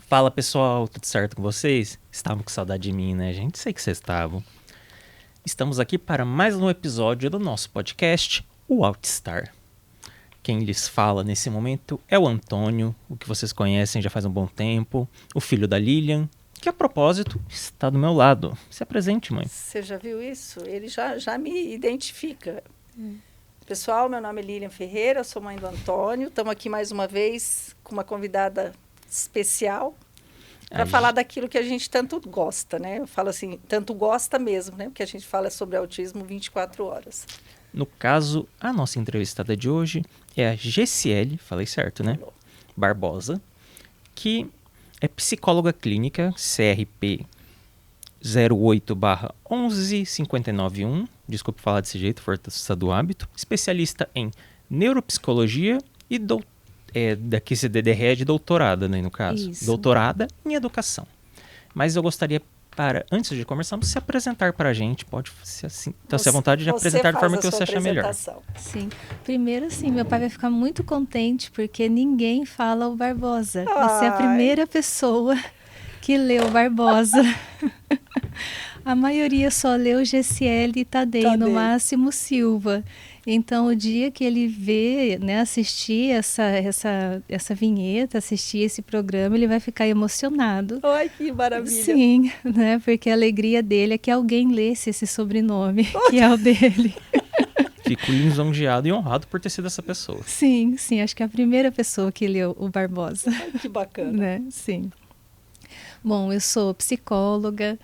Fala pessoal, tudo certo com vocês? Estavam com saudade de mim, né, gente? Sei que vocês estavam. Estamos aqui para mais um episódio do nosso podcast, o Outstar. Quem lhes fala nesse momento é o Antônio, o que vocês conhecem já faz um bom tempo, o filho da Lilian, que a propósito está do meu lado. Se apresente, mãe. Você já viu isso? Ele já me identifica. Pessoal, meu nome é Lilian Ferreira, sou mãe do Antônio. Estamos aqui mais uma vez com uma convidada especial para falar daquilo que a gente tanto gosta, né? Eu falo assim, tanto gosta mesmo, né? Porque a gente fala sobre autismo 24 horas. No caso, a nossa entrevistada de hoje é a Gessiele, falei certo, né? Barbosa, que é psicóloga clínica, CRP 08/11591, desculpe falar desse jeito, força do hábito, especialista em neuropsicologia e daqui se DDR é de doutorada, né, no caso. Isso. Doutorada em educação. Mas eu gostaria, antes de começarmos, se apresentar para a gente, pode ser assim, então se à vontade de apresentar da forma que você achar melhor. Sim, primeiro sim, meu pai vai ficar muito contente porque ninguém fala o Barbosa. Você é a primeira pessoa que leu Barbosa. A maioria só leu Gessiele e Tadei, no máximo Silva. Então, o dia que ele vê, né, assistir essa vinheta, assistir esse programa, ele vai ficar emocionado. Ai, que maravilha! Sim, né, porque a alegria dele é que alguém lesse esse sobrenome, que é o dele. Fico lisonjeado e honrado por ter sido essa pessoa. Sim, acho que é a primeira pessoa que leu o Barbosa. Ai, que bacana! Né? Sim. Bom, eu sou psicóloga,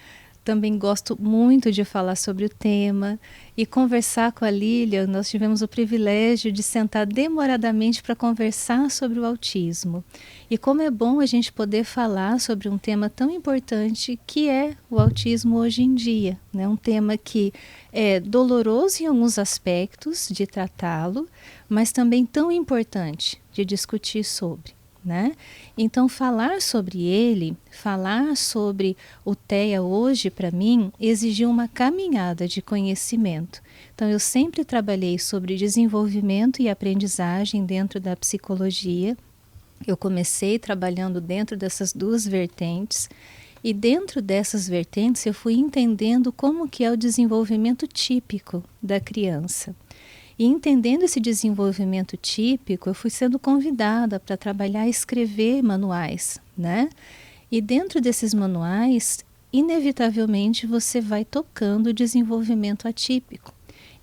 também gosto muito de falar sobre o tema e conversar com a Lilian. Nós tivemos o privilégio de sentar demoradamente para conversar sobre o autismo. E como é bom a gente poder falar sobre um tema tão importante que é o autismo hoje em dia, né? Um tema que é doloroso em alguns aspectos de tratá-lo, mas também tão importante de discutir sobre. Né? Então, falar sobre ele, falar sobre o TEA hoje, para mim, exigiu uma caminhada de conhecimento. Então, eu sempre trabalhei sobre desenvolvimento e aprendizagem dentro da psicologia. Eu comecei trabalhando dentro dessas duas vertentes e dentro dessas vertentes eu fui entendendo como que é o desenvolvimento típico da criança. E entendendo esse desenvolvimento típico, eu fui sendo convidada para trabalhar e escrever manuais, né? E dentro desses manuais, inevitavelmente você vai tocando o desenvolvimento atípico.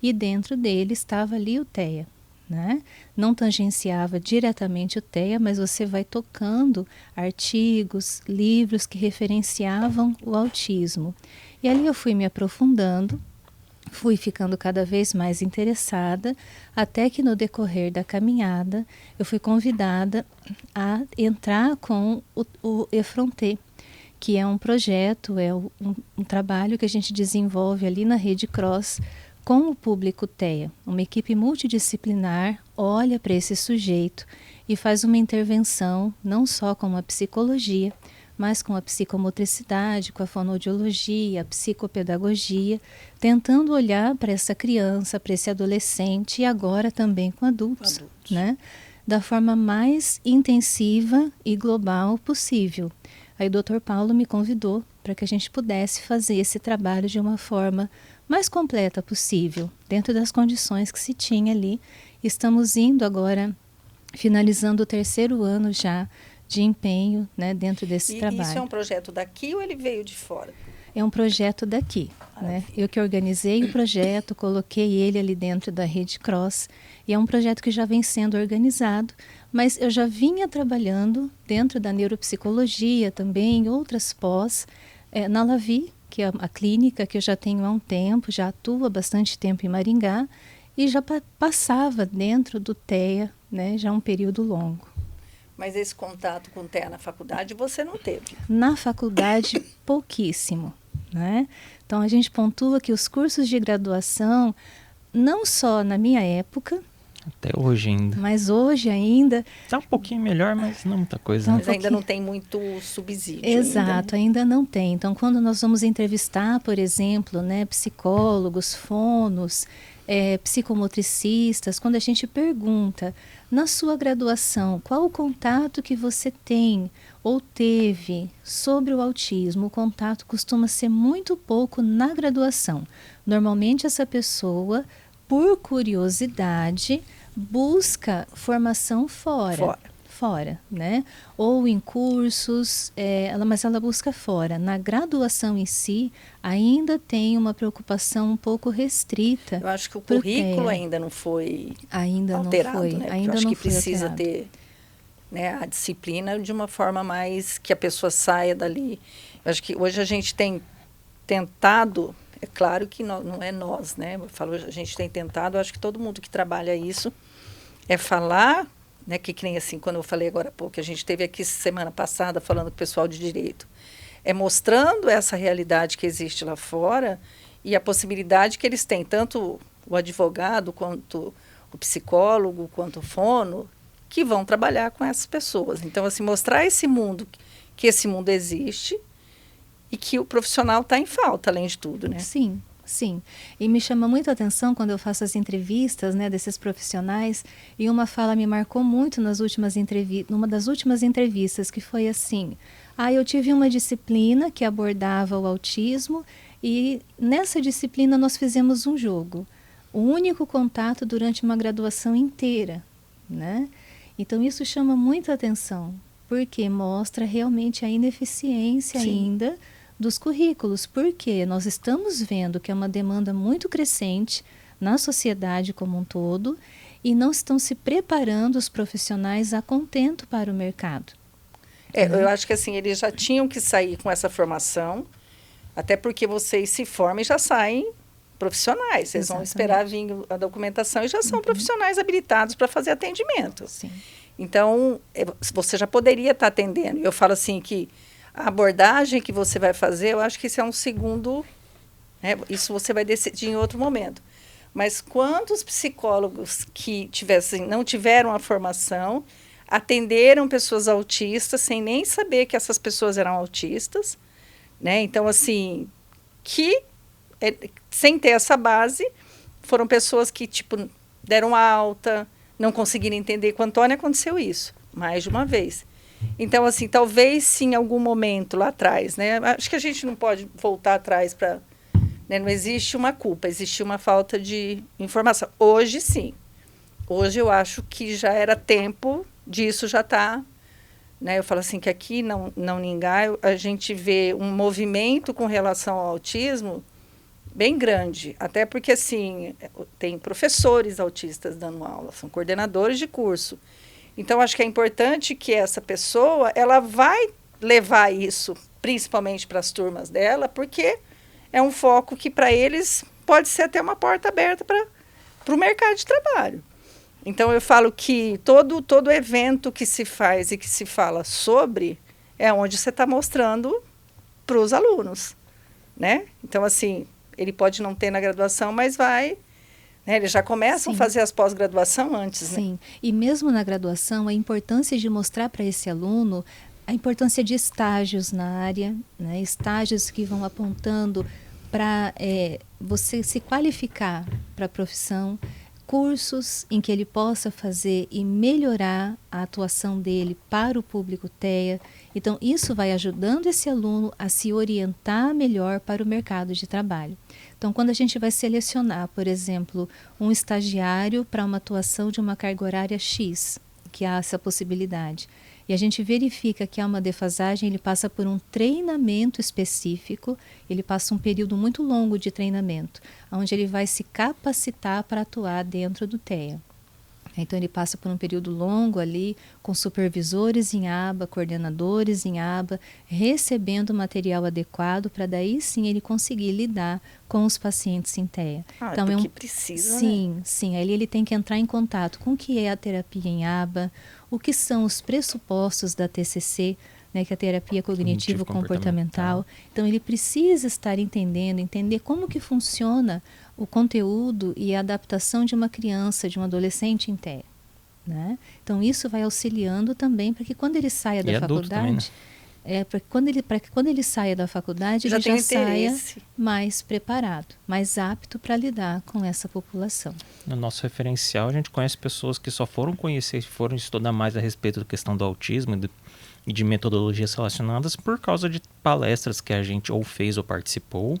E dentro dele estava ali o TEA, né? Não tangenciava diretamente o TEA, mas você vai tocando artigos, livros que referenciavam o autismo. E ali eu fui me aprofundando, fui ficando cada vez mais interessada, até que no decorrer da caminhada eu fui convidada a entrar com o Efronté, que é um projeto, um trabalho que a gente desenvolve ali na Rede Cross com o público TEA. Uma equipe multidisciplinar olha para esse sujeito e faz uma intervenção não só com a psicologia, mas com a psicomotricidade, com a fonoaudiologia, a psicopedagogia, tentando olhar para essa criança, para esse adolescente e agora também com adultos. Né? Da forma mais intensiva e global possível. Aí o Dr. Paulo me convidou para que a gente pudesse fazer esse trabalho de uma forma mais completa possível, dentro das condições que se tinha ali. Estamos indo agora, finalizando o 3º ano já, de empenho, né, dentro desse trabalho. Isso é um projeto daqui ou ele veio de fora? É um projeto daqui. Né? Eu que organizei o projeto, coloquei ele ali dentro da Rede Cross, e é um projeto que já vem sendo organizado, mas eu já vinha trabalhando dentro da neuropsicologia também, em outras pós, na Lavi, que é a clínica que eu já tenho há um tempo, já atuo há bastante tempo em Maringá, e já passava dentro do TEA, né, já um período longo. Mas esse contato com o TEA na faculdade você não teve? Na faculdade, pouquíssimo. Né? Então, a gente pontua que os cursos de graduação, não só na minha época, Até hoje ainda. Mas hoje ainda... Tá um pouquinho melhor, mas não muita coisa. Mas ainda não tem muito subsídio. Exato, ainda não tem. Então, quando nós vamos entrevistar, por exemplo, né, psicólogos, fonos, psicomotricistas, quando a gente pergunta, na sua graduação, qual o contato que você tem ou teve sobre o autismo? O contato costuma ser muito pouco na graduação. Normalmente, essa pessoa, por curiosidade, busca formação fora, né? Ou em cursos, mas ela busca fora. Na graduação em si, ainda tem uma preocupação um pouco restrita. Eu acho que o currículo ainda não foi alterado, né? Ainda eu acho não que foi precisa alterado. ter, né, a disciplina de uma forma mais que a pessoa saia dali. Eu acho que hoje a gente tem tentado, é claro que não é nós, né? Eu falo, a gente tem tentado, eu acho que todo mundo que trabalha isso é falar, né, que nem assim, quando eu falei agora há pouco, que a gente teve aqui semana passada falando com o pessoal de direito, mostrando essa realidade que existe lá fora e a possibilidade que eles têm, tanto o advogado, quanto o psicólogo, quanto o fono, que vão trabalhar com essas pessoas. Então, assim, mostrar esse mundo, que esse mundo existe e que o profissional está em falta, além de tudo, né? Sim. Sim, e me chama muito a atenção quando eu faço as entrevistas, né, desses profissionais, e uma fala me marcou muito numa das últimas entrevistas, que foi assim: eu tive uma disciplina que abordava o autismo e nessa disciplina nós fizemos um jogo, o único contato durante uma graduação inteira, né? Então isso chama muito a atenção, porque mostra realmente a ineficiência ainda dos currículos, porque nós estamos vendo que é uma demanda muito crescente na sociedade como um todo e não estão se preparando os profissionais a contento para o mercado. Eu acho que assim, eles já tinham que sair com essa formação, até porque vocês se formam e já saem profissionais. Vocês vão esperar vir a documentação e já são profissionais habilitados para fazer atendimento. Sim. Então, você já poderia estar atendendo. Eu falo assim que a abordagem que você vai fazer, eu acho que isso é um segundo, né? Isso você vai decidir em outro momento. Mas quantos psicólogos que não tiveram a formação, atenderam pessoas autistas sem nem saber que essas pessoas eram autistas, né? Então, assim, sem ter essa base, foram pessoas que, tipo, deram alta, não conseguiram entender. Com a Antônia aconteceu isso, mais de uma vez. Então, assim, talvez sim, em algum momento lá atrás, né? Acho que a gente não pode voltar atrás para... Né? Não existe uma culpa, existe uma falta de informação. Hoje, sim. Hoje, eu acho que já era tempo disso já está... Né? Eu falo assim que aqui, não Ningá, a gente vê um movimento com relação ao autismo bem grande. Até porque, assim, tem professores autistas dando aula, são coordenadores de curso. Então, acho que é importante que essa pessoa, ela vai levar isso, principalmente para as turmas dela, porque é um foco que, para eles, pode ser até uma porta aberta para o mercado de trabalho. Então, eu falo que todo evento que se faz e que se fala sobre é onde você está mostrando para os alunos, né? Então, assim, ele pode não ter na graduação, mas vai... Eles já começam a fazer as pós-graduação antes, Sim. Né? E mesmo na graduação, a importância de mostrar para esse aluno a importância de estágios na área, né? Estágios que vão apontando para você se qualificar para a profissão, cursos em que ele possa fazer e melhorar a atuação dele para o público TEA. Então, isso vai ajudando esse aluno a se orientar melhor para o mercado de trabalho. Então, quando a gente vai selecionar, por exemplo, um estagiário para uma atuação de uma carga horária X, que há essa possibilidade, e a gente verifica que há uma defasagem, ele passa por um treinamento específico, ele passa um período muito longo de treinamento, onde ele vai se capacitar para atuar dentro do TEA. Então, ele passa por um período longo ali, com supervisores em aba, coordenadores em aba, recebendo material adequado para daí sim ele conseguir lidar com os pacientes em TEA. Então, porque precisa, sim, né? Sim. Aí ele tem que entrar em contato com o que é a terapia em aba, o que são os pressupostos da TCC, né, que é a terapia cognitivo-comportamental. Então, ele precisa estar entender como que funciona o conteúdo e a adaptação de uma criança, de um adolescente em TEA. Né? Então, isso vai auxiliando também para que quando ele saia da faculdade... Também, né? Para que quando ele saia da faculdade, ele já saia mais preparado, mais apto para lidar com essa população. No nosso referencial, a gente conhece pessoas que só foram conhecer, foram estudar mais a respeito da questão do autismo e de metodologias relacionadas por causa de palestras que a gente ou fez ou participou,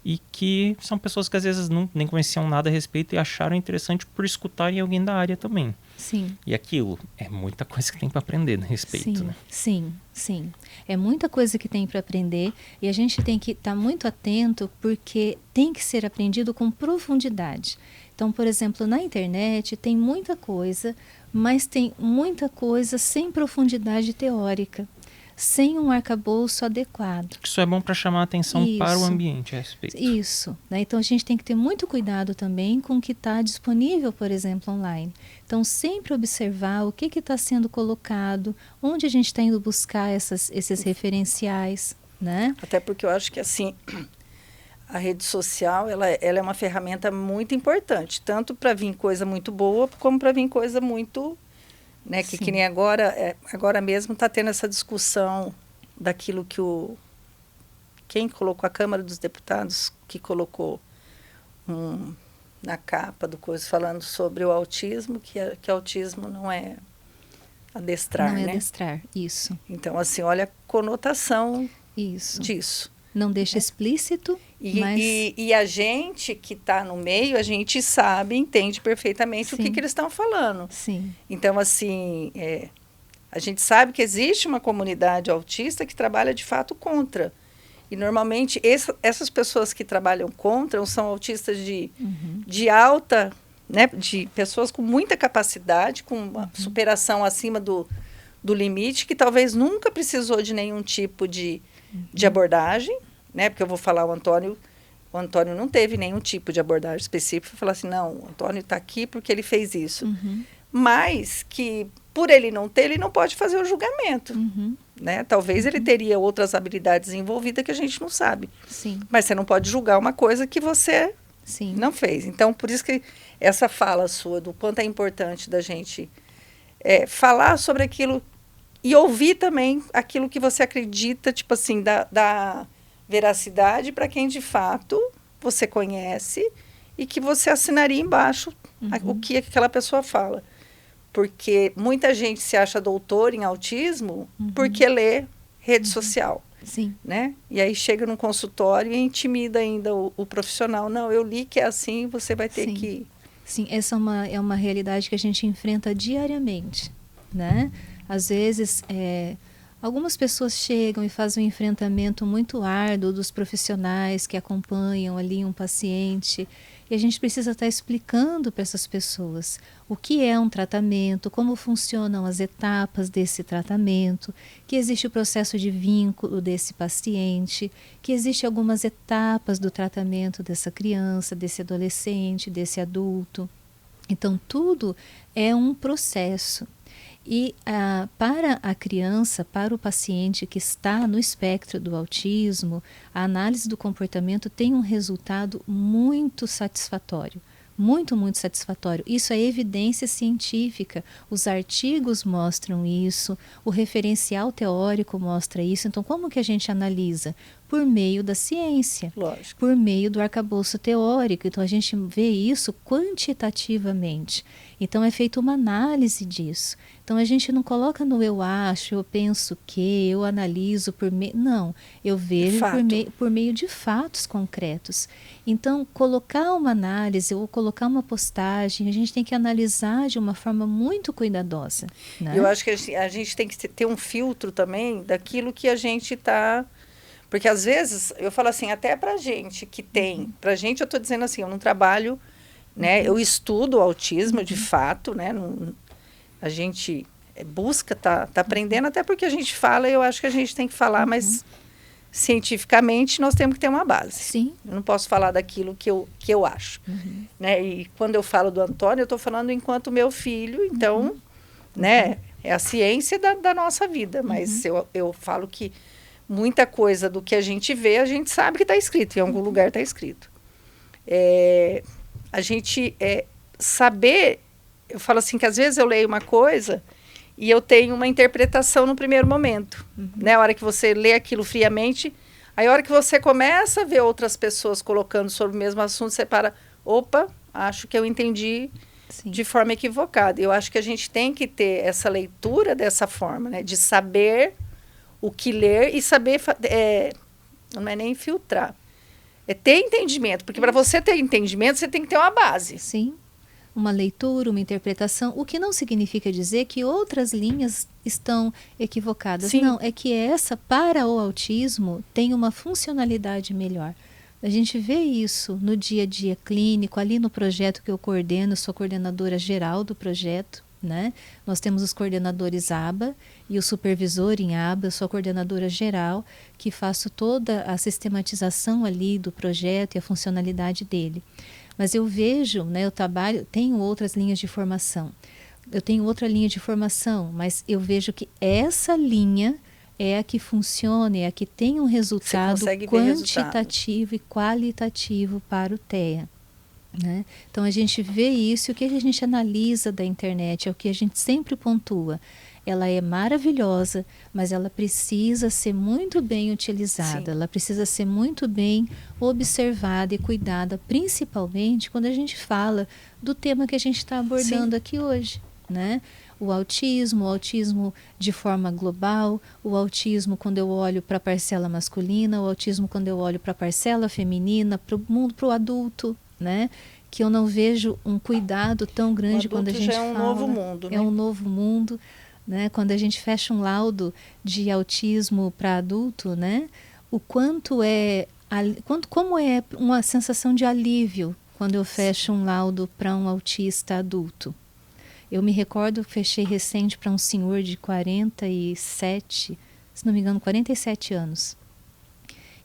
e que são pessoas que às vezes nem conheciam nada a respeito e acharam interessante por escutarem alguém da área também. Sim. E aquilo é muita coisa que tem para aprender a respeito, sim, né? Sim. É muita coisa que tem para aprender e a gente tem que estar muito atento porque tem que ser aprendido com profundidade. Então, por exemplo, na internet tem muita coisa, mas tem muita coisa sem profundidade teórica, sem um arcabouço adequado. Isso é bom para chamar a atenção para o ambiente a respeito. Isso. Né? Então, a gente tem que ter muito cuidado também com o que está disponível, por exemplo, online. Então, sempre observar o que está sendo colocado, onde a gente está indo buscar esses referenciais. Né? Até porque eu acho que, assim, a rede social ela é uma ferramenta muito importante, tanto para vir coisa muito boa, como para vir coisa muito... Né, que nem agora mesmo está tendo essa discussão daquilo que quem colocou, a Câmara dos Deputados, que colocou na capa do coisa falando sobre o autismo, que autismo não é adestrar, né? Não é adestrar, isso. Então, assim, olha a conotação disso. Não deixa explícito, mas... E a gente que está no meio, a gente sabe, entende perfeitamente o que eles estão falando. Sim. Então, assim, a gente sabe que existe uma comunidade autista que trabalha, de fato, contra. E, normalmente, essas pessoas que trabalham contra são autistas de alta, né, de pessoas com muita capacidade, com uma superação acima do limite, que talvez nunca precisou de nenhum tipo de abordagem, né? Porque eu vou falar, o Antônio não teve nenhum tipo de abordagem específica, falar assim, não, o Antônio está aqui porque ele fez isso. Mas que, por ele não ter, ele não pode fazer o julgamento. Né? Talvez ele teria outras habilidades envolvidas que a gente não sabe. Sim. Mas você não pode julgar uma coisa que você não fez. Então, por isso que essa fala sua, do quanto é importante da gente falar sobre aquilo e ouvir também aquilo que você acredita, tipo assim, da veracidade para quem de fato você conhece e que você assinaria embaixo o que aquela pessoa fala. Porque muita gente se acha doutor em autismo porque lê rede social. Sim. Né? E aí chega num consultório e intimida ainda o profissional. Não, eu li que é assim, você vai ter que... Sim, essa é uma realidade que a gente enfrenta diariamente. Né? Às vezes, algumas pessoas chegam e fazem um enfrentamento muito árduo dos profissionais que acompanham ali um paciente. E a gente precisa estar explicando para essas pessoas o que é um tratamento, como funcionam as etapas desse tratamento, que existe o processo de vínculo desse paciente, que existe algumas etapas do tratamento dessa criança, desse adolescente, desse adulto. Então, tudo é um processo. E para a criança, para o paciente que está no espectro do autismo, a análise do comportamento tem um resultado muito satisfatório. Muito, muito satisfatório. Isso é evidência científica. Os artigos mostram isso, o referencial teórico mostra isso. Então, como que a gente analisa? Por meio da ciência. Lógico. Por meio do arcabouço teórico. Então, a gente vê isso quantitativamente. Então, é feita uma análise disso. Então, a gente não coloca no eu acho, eu penso que, eu analiso por meio... Não, eu vejo por meio de fatos concretos. Então, colocar uma análise ou colocar uma postagem, a gente tem que analisar de uma forma muito cuidadosa. Né? Eu acho que a gente tem que ter um filtro também daquilo que a gente está... Porque, às vezes, eu falo assim, até para gente que tem... Para gente, eu estou dizendo assim, eu não trabalho... Né? Eu estudo o autismo, de fato, né? A gente busca, tá aprendendo, até porque a gente fala, eu acho que a gente tem que falar, mas cientificamente nós temos que ter uma base. Sim. Eu não posso falar daquilo que eu acho. Né? E quando eu falo do Antônio, eu estou falando enquanto meu filho, então, né? É a ciência da nossa vida, mas eu falo que muita coisa do que a gente vê, a gente sabe que está escrito, em algum lugar está escrito. A gente saber, eu falo assim, que às vezes eu leio uma coisa e eu tenho uma interpretação no primeiro momento, né? A hora que você lê aquilo friamente, aí a hora que você começa a ver outras pessoas colocando sobre o mesmo assunto, você para, opa, acho que eu entendi de forma equivocada. Eu acho que a gente tem que ter essa leitura dessa forma, né? De saber o que ler e saber, não é nem filtrar, é ter entendimento, porque para você ter entendimento, você tem que ter uma base. Sim, uma leitura, uma interpretação, o que não significa dizer que outras linhas estão equivocadas. Sim. Não, é que essa, para o autismo, tem uma funcionalidade melhor. A gente vê isso no dia a dia clínico, ali no projeto que eu coordeno, sou coordenadora geral do projeto, né? Nós temos os coordenadores ABA e o supervisor em ABA, eu sou a coordenadora geral, que faço toda a sistematização ali do projeto e a funcionalidade dele. Mas eu vejo, né, eu tenho outras linhas de formação, eu tenho outra linha de formação, mas eu vejo que essa linha é a que funciona, é a que tem um resultado quantitativo e qualitativo para o TEA. Né? Então a gente vê isso, o que a gente analisa da internet é o que a gente sempre pontua. Ela é maravilhosa, mas ela precisa ser muito bem utilizada, Sim. Ela precisa ser muito bem observada e cuidada, principalmente quando a gente fala do tema que a gente está abordando Sim. aqui hoje, né? O autismo de forma global, o autismo quando eu olho para a parcela masculina, o autismo quando eu olho para a parcela feminina, para o mundo, para o adulto, né? Que eu não vejo um cuidado tão grande quando a gente fala. É um novo mundo, né? É um novo mundo, né? Quando a gente fecha um laudo de autismo para adulto, né? O quanto como é uma sensação de alívio quando eu fecho um laudo para um autista adulto. Eu me recordo, fechei recente para um senhor de 47, se não me engano, 47 anos.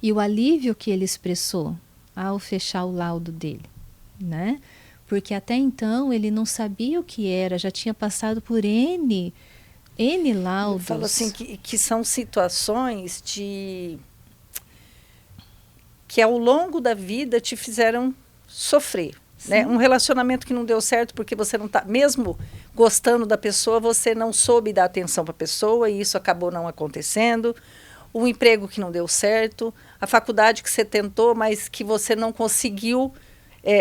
E o alívio que ele expressou ao fechar o laudo dele, né? Porque até então ele não sabia o que era, já tinha passado por N laudos. Eu falo assim que são situações que ao longo da vida te fizeram sofrer. Né? Um relacionamento que não deu certo porque você não está, mesmo gostando da pessoa, você não soube dar atenção para a pessoa e isso acabou não acontecendo. Um emprego que não deu certo, a faculdade que você tentou, mas que você não conseguiu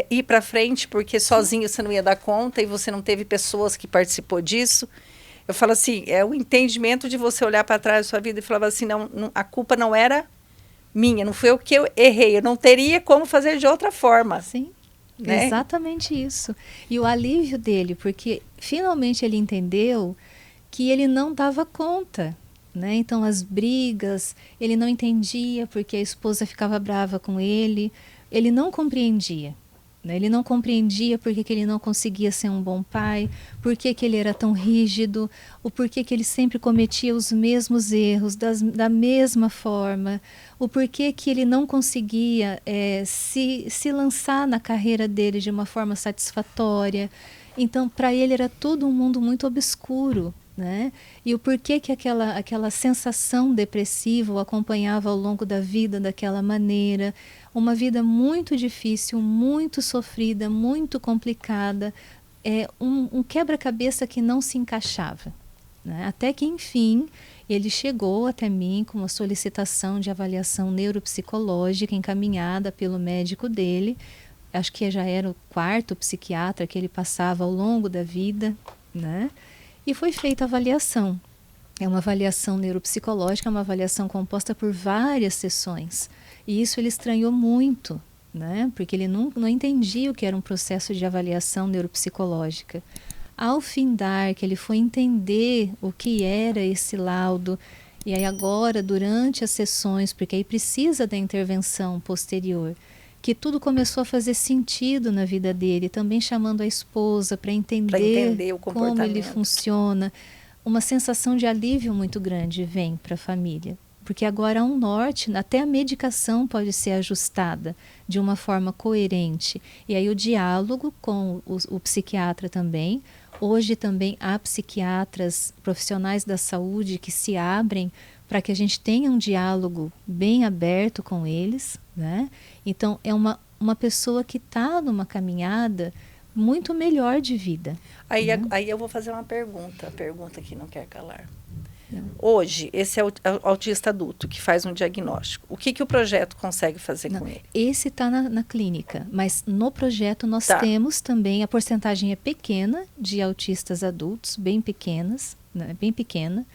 ir para frente porque sozinho você não ia dar conta e você não teve pessoas que participou disso. Eu falo assim, é o entendimento de você olhar para trás da sua vida e falar assim, não, a culpa não era minha, não foi o que eu errei, eu não teria como fazer de outra forma. Sim. Né? Exatamente isso. E o alívio dele, porque finalmente ele entendeu que ele não dava conta, né? Então as brigas, ele não entendia porque a esposa ficava brava com ele não compreendia. Né? Ele não compreendia porque que ele não conseguia ser um bom pai, por que ele era tão rígido, o porquê que ele sempre cometia os mesmos erros da mesma forma, o porquê que ele não conseguia se lançar na carreira dele de uma forma satisfatória. Então, para ele era todo um mundo muito obscuro. Né? E o porquê que aquela sensação depressiva o acompanhava ao longo da vida daquela maneira, uma vida muito difícil, muito sofrida, muito complicada, um quebra-cabeça que não se encaixava. Né? Até que, enfim, ele chegou até mim com uma solicitação de avaliação neuropsicológica encaminhada pelo médico dele, acho que já era o 4º psiquiatra que ele passava ao longo da vida, né? E foi feita a avaliação. É uma avaliação neuropsicológica, uma avaliação composta por várias sessões. E isso ele estranhou muito, né? Porque ele não entendia o que era um processo de avaliação neuropsicológica. Ao findar, que ele foi entender o que era esse laudo, e aí agora, durante as sessões, porque aí precisa da intervenção posterior, que tudo começou a fazer sentido na vida dele, também chamando a esposa para entender o comportamento, como ele funciona. Uma sensação de alívio muito grande vem para a família, porque agora há um norte, até a medicação pode ser ajustada de uma forma coerente. E aí o diálogo com o psiquiatra também, Hoje também há psiquiatras, profissionais da saúde que se abrem para que a gente tenha um diálogo bem aberto com eles, né? Então, é uma pessoa que está numa caminhada muito melhor de vida. Aí eu vou fazer uma pergunta, a pergunta que não quer calar. Não. Hoje, esse é o autista adulto que faz um diagnóstico. O que o projeto consegue fazer com ele? Esse está na clínica, mas no projeto nós Tá. temos também, a porcentagem é pequena de autistas adultos, bem pequenas, né, bem pequena.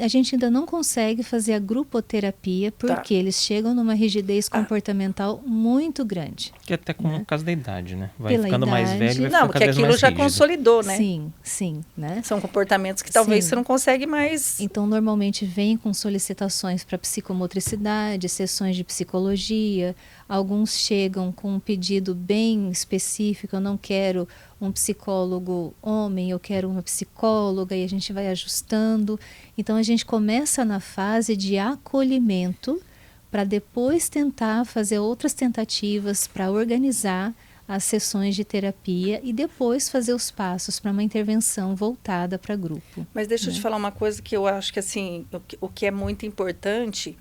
A gente ainda não consegue fazer a grupoterapia porque eles chegam numa rigidez comportamental muito grande. Que até com o caso da idade, né? Vai Pela ficando mais idade. velho, vai Não, ficando porque cada vez aquilo mais já rígido. consolidou, né? Sim, né? São comportamentos que talvez Sim. você não consegue mais... Então, normalmente vem com solicitações para psicomotricidade, sessões de psicologia. Alguns chegam com um pedido bem específico, eu não quero um psicólogo homem, eu quero uma psicóloga, e a gente vai ajustando. Então, a gente começa na fase de acolhimento para depois tentar fazer outras tentativas para organizar as sessões de terapia e depois fazer os passos para uma intervenção voltada para grupo. Mas deixa eu te falar uma coisa que eu acho que assim, o que é muito importante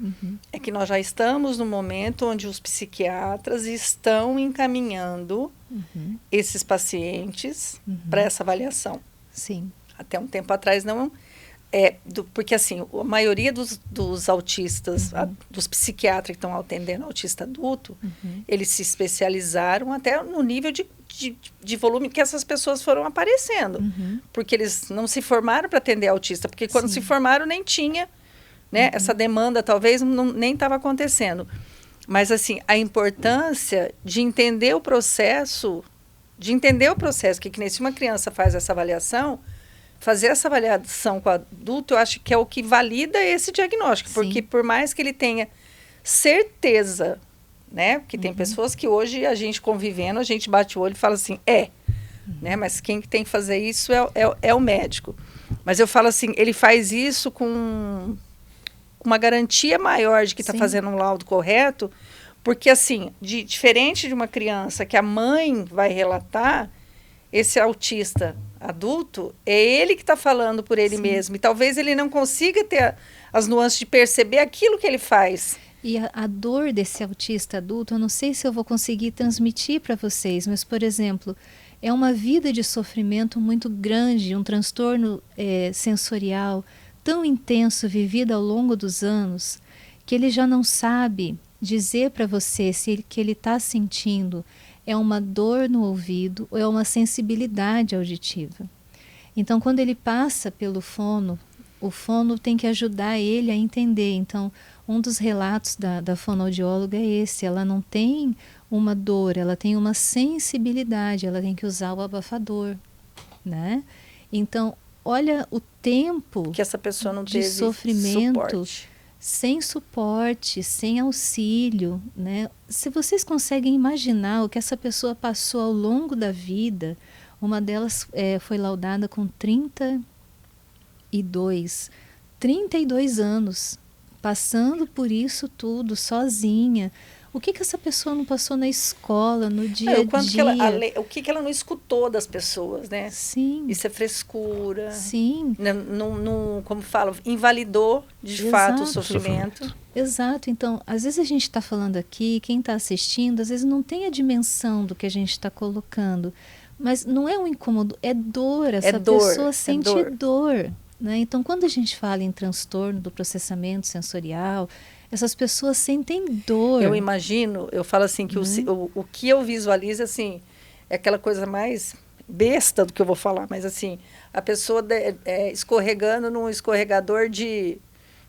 é que nós já estamos no momento onde os psiquiatras estão encaminhando esses pacientes para essa avaliação. Sim. Até um tempo atrás não... porque assim, a maioria dos autistas, dos psiquiatras que estão atendendo autista adulto, eles se especializaram até no nível de volume que essas pessoas foram aparecendo. Porque eles não se formaram para atender autista, porque quando se formaram nem tinha, né, essa demanda, talvez nem estava acontecendo. Mas assim, a importância de entender o processo, que nem se uma criança faz essa avaliação, fazer essa avaliação com o adulto, eu acho que é o que valida esse diagnóstico. Sim. Porque por mais que ele tenha certeza, né? Porque tem pessoas que hoje, a gente convivendo, a gente bate o olho e fala assim, né? Mas quem tem que fazer isso é o médico. Mas eu falo assim, ele faz isso com uma garantia maior de que está fazendo um laudo correto, porque assim, diferente de uma criança que a mãe vai relatar, esse autista adulto, é ele que está falando por ele mesmo. E talvez ele não consiga ter as nuances de perceber aquilo que ele faz. E a dor desse autista adulto, eu não sei se eu vou conseguir transmitir para vocês, mas, por exemplo, é uma vida de sofrimento muito grande, um transtorno sensorial tão intenso vivido ao longo dos anos, que ele já não sabe dizer para você se que ele está sentindo é uma dor no ouvido ou é uma sensibilidade auditiva. Então, quando ele passa pelo fono, o fono tem que ajudar ele a entender. Então, um dos relatos da fonoaudióloga é esse: ela não tem uma dor, ela tem uma sensibilidade, ela tem que usar o abafador, né? Então, olha o tempo que essa pessoa não de teve sofrimento, sem suporte, sem auxílio, né? Se vocês conseguem imaginar o que essa pessoa passou ao longo da vida, uma delas foi laudada com 32 anos, passando por isso tudo, sozinha. O que essa pessoa não passou na escola, no dia a dia? O que ela não escutou das pessoas, né? Sim. Isso é frescura. Sim. Como falo, invalidou de fato o sofrimento. Exato. Então, às vezes a gente está falando aqui, quem está assistindo, às vezes não tem a dimensão do que a gente está colocando. Mas não é um incômodo, é dor. Essa pessoa sente dor. Né? Então, quando a gente fala em transtorno do processamento sensorial, essas pessoas sentem dor. Eu imagino, eu falo assim, que o que eu visualizo, assim, é aquela coisa mais besta do que eu vou falar, mas assim, a pessoa escorregando num escorregador de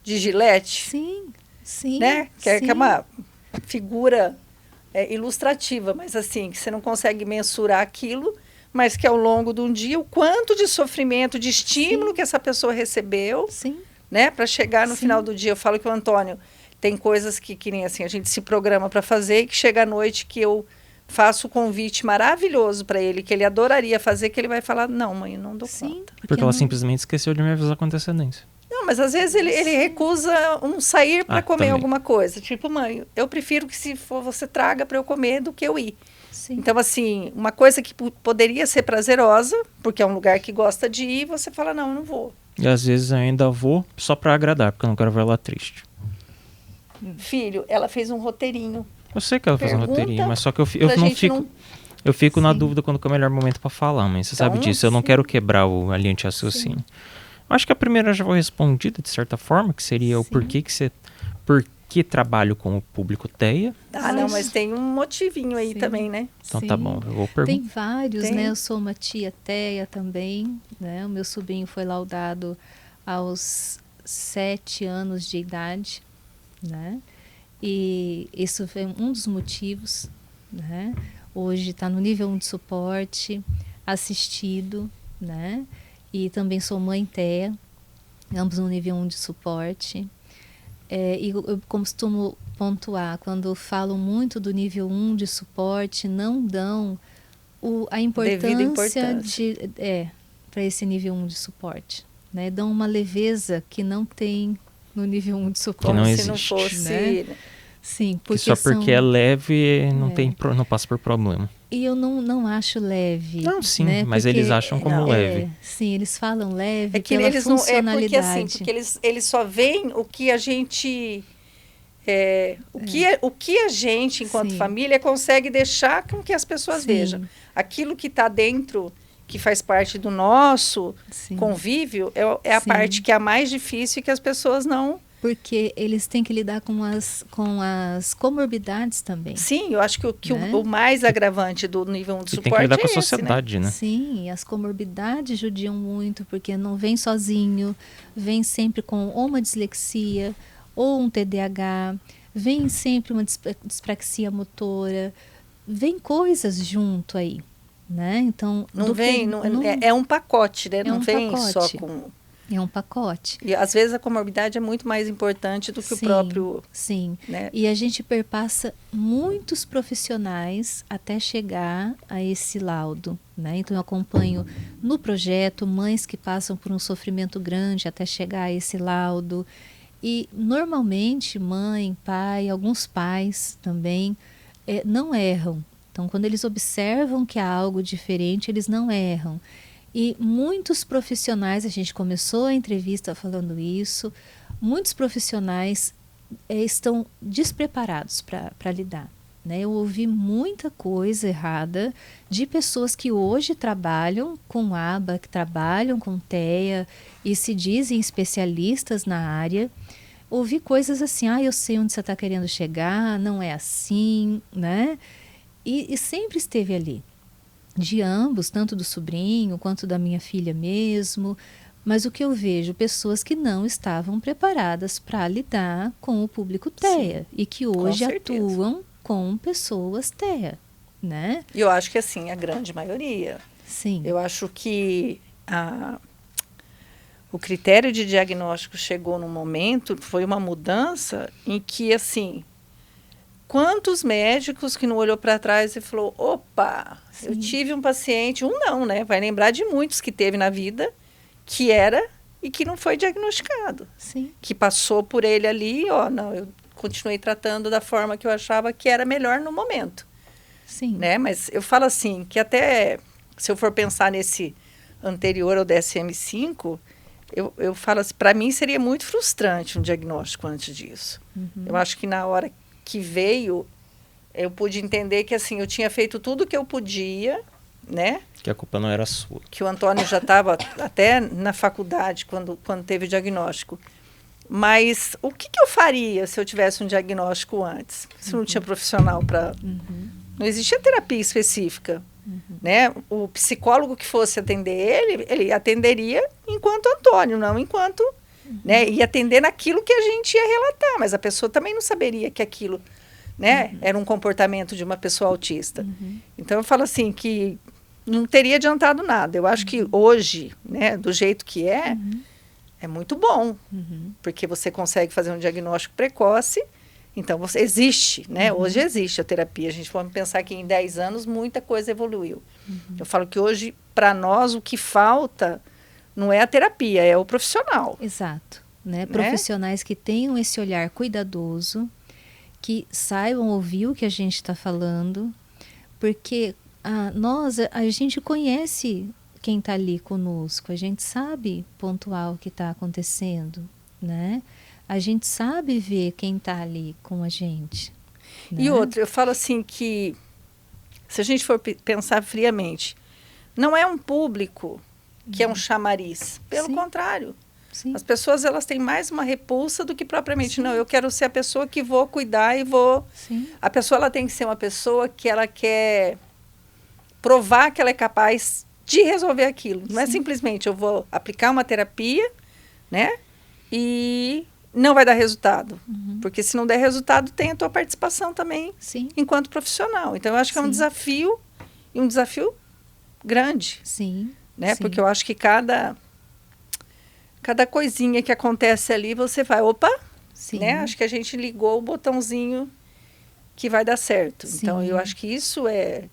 gilete. Sim. Né? Que é uma figura ilustrativa, mas assim, que você não consegue mensurar aquilo, mas que ao longo de um dia, o quanto de sofrimento, de estímulo que essa pessoa recebeu, né? Para chegar no final do dia. Eu falo que o Antônio tem coisas que nem assim, a gente se programa para fazer, e que chega à noite que eu faço o convite maravilhoso para ele, que ele adoraria fazer, que ele vai falar, não, mãe, eu não dou conta. Porque ela simplesmente esqueceu de me avisar com antecedência. Não, mas às vezes ele recusa sair para comer alguma coisa. Tipo, mãe, eu prefiro que se for você traga para eu comer do que eu ir. Então, assim, uma coisa que poderia ser prazerosa, porque é um lugar que gosta de ir, você fala, não, eu não vou. E às vezes eu ainda vou só pra agradar, porque eu não quero ver ela triste. Filho, ela fez um roteirinho. Eu sei que ela fez um Pergunta roteirinho, mas só que eu pra não gente fico... não- Eu fico na Sim. dúvida quando que é o melhor momento pra falar, mas você Então, sabe disso. Eu não sim. quero quebrar a linha de raciocínio. Acho que a primeira já foi respondida, de certa forma, que seria o Sim. porquê que você... Por que trabalho com o público TEA? Ah, não, mas tem um motivinho aí Sim. também, né? Então Sim. tá bom, eu vou Tem perguntar. vários, Tem. né? Eu sou uma tia Teia também, né? O meu sobrinho foi laudado aos 7 anos de idade, né? E isso foi um dos motivos, né? Hoje está no nível 1 de suporte, assistido, né? E também sou mãe Teia, ambos no nível 1 de suporte. E eu costumo pontuar, quando falam muito do nível 1 de suporte, não dão a Devida importância importância. para esse nível 1 de suporte. Né? Dão uma leveza que não tem no nível 1 de suporte. Que não Como se não existe, fosse... né? Sim, Que porque só porque é leve não, É. não passa por problema. E eu não acho leve. Não, sim, né? mas Porque, eles acham como não, leve. Sim, eles falam leve É que pela eles não... É funcionalidade. porque assim, porque eles só veem o que a gente... o que a gente, enquanto Sim. família, consegue deixar com que as pessoas Sim. vejam. Aquilo que está dentro, que faz parte do nosso Sim. convívio, é a Sim. parte que é a mais difícil e que as pessoas não... Porque eles têm que lidar com as comorbidades também. Sim, eu acho que Né? o mais agravante do nível 1 de E suporte tem que lidar com a esse, né? sociedade, né? Sim, as comorbidades judiam muito, porque não vem sozinho, vem sempre com ou uma dislexia, ou um TDAH, vem sempre uma dispraxia motora, vem coisas junto aí, né? Então, Não vem, é um pacote, né? É Não um vem pacote. só com... é um pacote. E às vezes a comorbidade é muito mais importante do que o Sim, próprio... Sim, Né? e a gente perpassa muitos profissionais até chegar a esse laudo, né? Então eu acompanho no projeto mães que passam por um sofrimento grande até chegar a esse laudo. E normalmente mãe, pai, alguns pais também não erram. Então quando eles observam que há algo diferente, eles não erram. E muitos profissionais, a gente começou a entrevista falando isso, muitos profissionais estão despreparados para lidar. Né? Eu ouvi muita coisa errada de pessoas que hoje trabalham com ABA, que trabalham com TEA e se dizem especialistas na área. Ouvi coisas assim, eu sei onde você está querendo chegar, não é assim, né? E sempre esteve ali. De ambos, tanto do sobrinho quanto da minha filha mesmo, mas o que eu vejo, pessoas que não estavam preparadas para lidar com o público TEA. Sim, e que hoje atuam com pessoas TEA, né? E eu acho que assim, a grande maioria. Sim. Eu acho que o critério de diagnóstico chegou num momento, foi uma mudança em que, assim, quantos médicos que não olhou para trás e falou, opa, sim, eu tive um paciente, não, né? Vai lembrar de muitos que teve na vida, que era e que não foi diagnosticado. Sim. Que passou por ele ali, não, eu continuei tratando da forma que eu achava que era melhor no momento. Sim. Né? Mas eu falo assim, que até, se eu for pensar nesse anterior ao DSM-5, eu falo assim, para mim seria muito frustrante um diagnóstico antes disso. Uhum. Eu acho que na hora que veio, eu pude entender que assim, eu tinha feito tudo o que eu podia, né? Que a culpa não era sua. Que o Antônio já estava até na faculdade quando teve o diagnóstico. Mas o que eu faria se eu tivesse um diagnóstico antes? Se não tinha profissional para... Uhum. Não existia terapia específica. Uhum. Né? O psicólogo que fosse atender ele atenderia enquanto Antônio, não enquanto... Uhum. Né? Ia atender naquilo que a gente ia relatar, mas a pessoa também não saberia que aquilo, né, uhum, era um comportamento de uma pessoa autista. Uhum. Então eu falo assim que não teria adiantado nada. Eu acho que hoje, né, do jeito que é muito bom, porque você consegue fazer um diagnóstico precoce. Então você existe, né? Hoje existe a terapia. A gente pode pensar que em 10 anos muita coisa evoluiu. Eu falo que hoje, para nós, o que falta não é a terapia, é o profissional. Exato. Né? Profissionais que tenham esse olhar cuidadoso, que saibam ouvir o que a gente está falando, porque a gente conhece quem está ali conosco, a gente sabe pontuar o que está acontecendo, né? A gente sabe ver quem está ali com a gente. Né? E outra, eu falo assim que, se a gente for pensar friamente, não é um público que é um chamariz. Pelo Sim. contrário. Sim. As pessoas, elas têm mais uma repulsa do que propriamente, Sim. não, eu quero ser a pessoa que vou cuidar e vou... Sim. A pessoa, ela tem que ser uma pessoa que ela quer provar que ela é capaz de resolver aquilo. Não é Sim. simplesmente eu vou aplicar uma terapia, né? E não vai dar resultado. Uhum. Porque se não der resultado, tem a tua participação também Sim. enquanto profissional. Então, eu acho que é um Sim. desafio, e um desafio grande, Sim. né? Sim. Porque eu acho que cada coisinha que acontece ali, você vai, opa, Sim. né? Acho que a gente ligou o botãozinho que vai dar certo. Sim. Então, eu acho que isso é...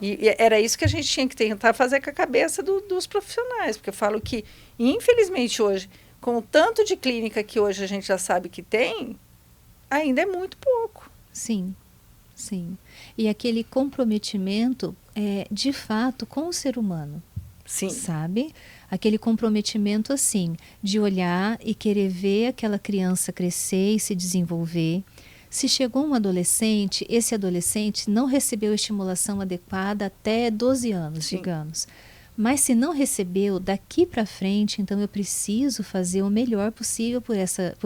E era isso que a gente tinha que tentar fazer com a cabeça dos profissionais. Porque eu falo que, infelizmente, hoje, com o tanto de clínica que hoje a gente já sabe que tem, ainda é muito pouco. Sim, sim. E aquele comprometimento é, de fato, com o ser humano. Sim. Sabe? Aquele comprometimento, assim, de olhar e querer ver aquela criança crescer e se desenvolver. Se chegou um adolescente, esse adolescente não recebeu estimulação adequada até 12 anos, Sim. digamos. Mas se não recebeu, daqui para frente, então eu preciso fazer o melhor possível por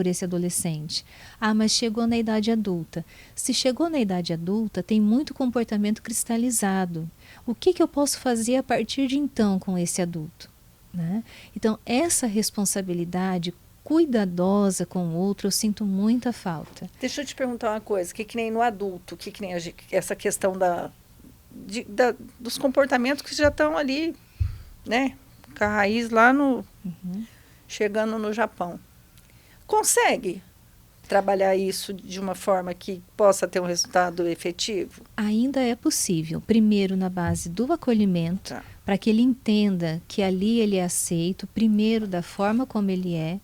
esse adolescente. Ah, mas chegou na idade adulta. Se chegou na idade adulta, tem muito comportamento cristalizado. O que eu posso fazer a partir de então com esse adulto? Né? Então, essa responsabilidade cuidadosa com o outro, eu sinto muita falta. Deixa eu te perguntar uma coisa, que nem no adulto, que nem essa questão dos comportamentos que já estão ali, né? Com a raiz lá chegando no Japão. Consegue trabalhar isso de uma forma que possa ter um resultado efetivo? Ainda é possível, primeiro na base do acolhimento, Tá. para que ele entenda que ali ele é aceito, primeiro da forma como ele é,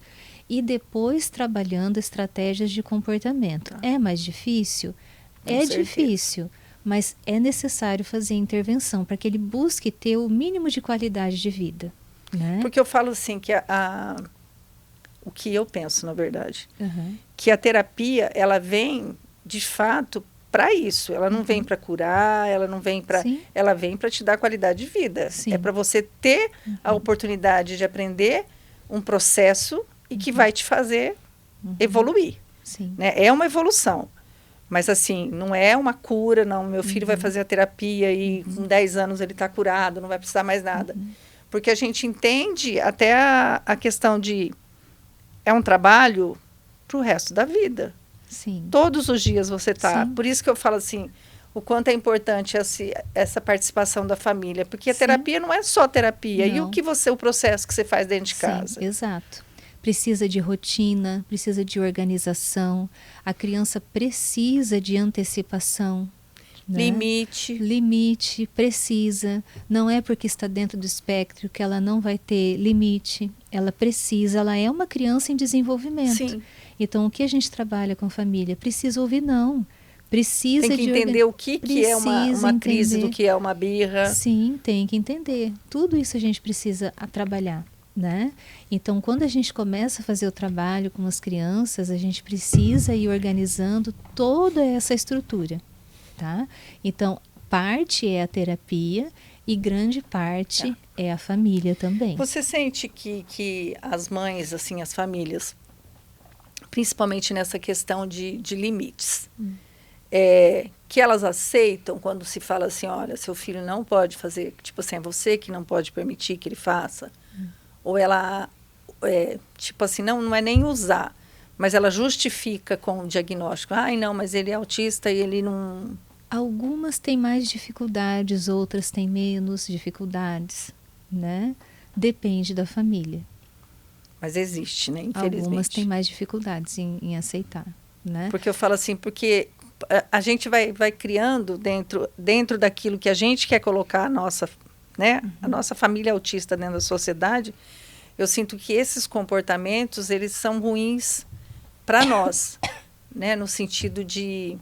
e depois trabalhando estratégias de comportamento. Tá. É mais difícil? Com É certeza. difícil, mas é necessário fazer intervenção para que ele busque ter o mínimo de qualidade de vida. Né? Porque eu falo assim, que o que eu penso, na verdade, Uhum. que a terapia, ela vem, de fato, para isso. Ela não vem para curar, ela não vem para... Sim. Ela vem para te dar qualidade de vida. Sim. É para você ter a oportunidade de aprender um processo e que vai te fazer evoluir. Sim. Né? É uma evolução. Mas, assim, não é uma cura, não. Meu filho vai fazer a terapia e com 10 anos ele está curado, não vai precisar mais nada. Porque a gente entende até a questão de... É um trabalho para o resto da vida. Sim. Todos os dias você está. Sim. Por isso que eu falo assim, o quanto é importante essa participação da família. Porque a Sim. terapia não é só terapia. Não. E o processo que você faz dentro de casa? Sim, exato. Precisa de rotina, precisa de organização. A criança precisa de antecipação. Né? Limite, precisa. Não é porque está dentro do espectro que ela não vai ter limite. Ela precisa, ela é uma criança em desenvolvimento. Sim. Então, o que a gente trabalha com família? Precisa ouvir não. Precisa tem que entender o que é uma crise, do que é uma birra. Sim, tem que entender. Tudo isso a gente precisa trabalhar. Né? Então, quando a gente começa a fazer o trabalho com as crianças, a gente precisa ir organizando toda essa estrutura. Tá? Então, parte é a terapia e grande parte é a família também. Você sente que as mães, assim, as famílias, principalmente nessa questão de limites, que elas aceitam quando se fala assim, olha, seu filho não pode fazer, tipo assim, é você que não pode permitir que ele faça? Ou ela, tipo assim, não é nem usar, mas ela justifica com o diagnóstico. Ai, não, mas ele é autista e ele não... Algumas têm mais dificuldades, outras têm menos dificuldades, né? Depende da família. Mas existe, né? Infelizmente. Algumas têm mais dificuldades em aceitar, né? Porque eu falo assim, porque a gente vai criando dentro daquilo que a gente quer colocar a nossa família autista dentro da sociedade. Eu sinto que esses comportamentos, eles são ruins para nós, né? No sentido de,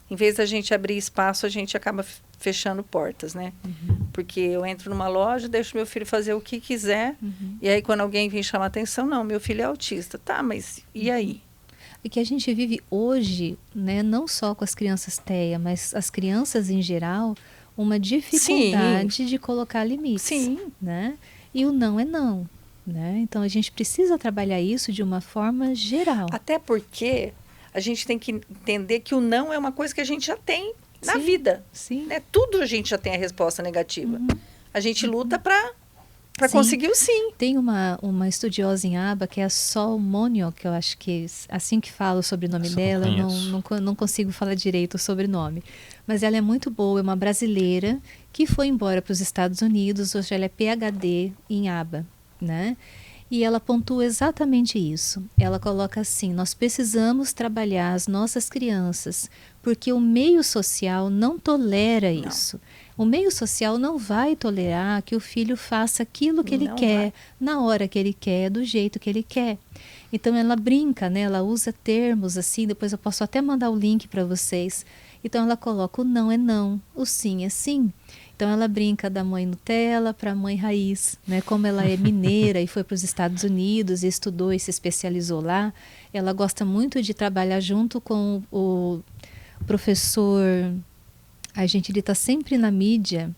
em vez da gente abrir espaço, a gente acaba fechando portas, né? porque eu entro numa loja, deixo meu filho fazer o que quiser, e aí quando alguém vem chamar atenção, não, meu filho é autista. Tá, mas e aí? E que a gente vive hoje, né, não só com as crianças TEA, mas as crianças em geral, uma dificuldade de colocar limites. Sim. Né? E o não é não. Né? Então a gente precisa trabalhar isso de uma forma geral. Até porque a gente tem que entender que o não é uma coisa que a gente já tem na Sim, vida. sim. Né? Tudo a gente já tem a resposta negativa. A gente luta para Sim. conseguir o sim. Tem uma estudiosa em aba, que é a Sol Monio, que eu acho que assim que falo o sobrenome dela, eu não consigo falar direito o sobrenome. Mas ela é muito boa, é uma brasileira que foi embora para os Estados Unidos, hoje ela é PhD em aba, né? E ela pontua exatamente isso. Ela coloca assim: nós precisamos trabalhar as nossas crianças, porque o meio social não tolera isso. O meio social não vai tolerar que o filho faça aquilo que ele quer, na hora que ele quer, do jeito que ele quer. Então ela brinca, né? Ela usa termos assim, depois eu posso até mandar o link para vocês. Então ela coloca o não é não, o sim é sim. Então ela brinca da mãe Nutella para a mãe raiz, né? Como ela é mineira e foi para os Estados Unidos e estudou e se especializou lá, ela gosta muito de trabalhar junto com o professor. A gente, ele está sempre na mídia.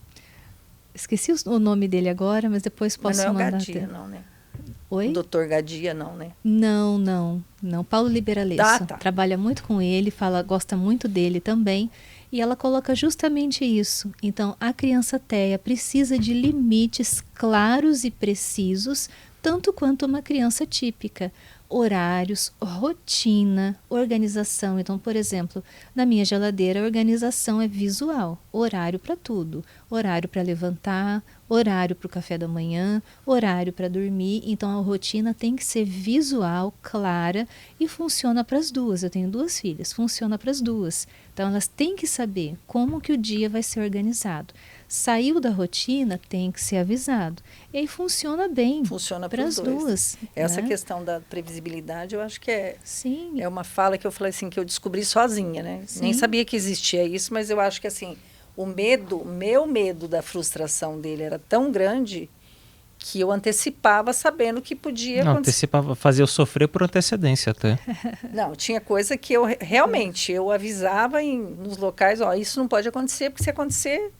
Esqueci o nome dele agora, mas depois posso mandar. Mas não é o Gadia, não, né? Oi? O doutor Gadia, não, né? Não. Paulo Liberalesso. Tá. Trabalha muito com ele, gosta muito dele também. E ela coloca justamente isso. Então, a criança TEA precisa de limites claros e precisos, tanto quanto uma criança típica. Horários, rotina, organização. Então, por exemplo, na minha geladeira, a organização é visual. Horário para tudo. Horário para levantar, horário para o café da manhã, horário para dormir. Então, a rotina tem que ser visual, clara e funciona para as duas. Eu tenho 2 filhas, funciona para as duas. Então, elas têm que saber como que o dia vai ser organizado. Saiu da rotina, tem que ser avisado. E aí funciona bem. Funciona para as duas. Essa né? questão da previsibilidade, eu acho que Sim. é uma fala que eu falei assim, que eu descobri sozinha, né? Sim. Nem sabia que existia isso, mas eu acho que assim, meu medo da frustração dele era tão grande que eu antecipava sabendo que podia acontecer. Antecipava, fazia eu sofrer por antecedência até. Não, tinha coisa que eu realmente, eu avisava nos locais, ó, isso não pode acontecer, porque se acontecer,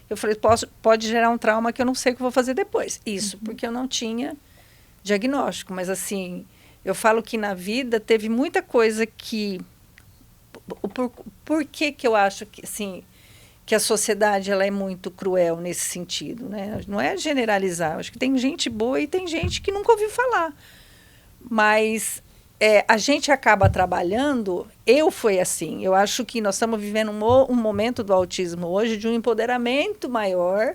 eu falei, pode gerar um trauma que eu não sei o que eu vou fazer depois. Isso, porque eu não tinha diagnóstico. Mas, assim, eu falo que na vida teve muita coisa que... Por que eu acho que, assim, que a sociedade ela é muito cruel nesse sentido, né? Não é generalizar. Eu acho que tem gente boa e tem gente que nunca ouviu falar. Mas... a gente acaba trabalhando, foi assim, eu acho que nós estamos vivendo um momento do autismo hoje de um empoderamento maior,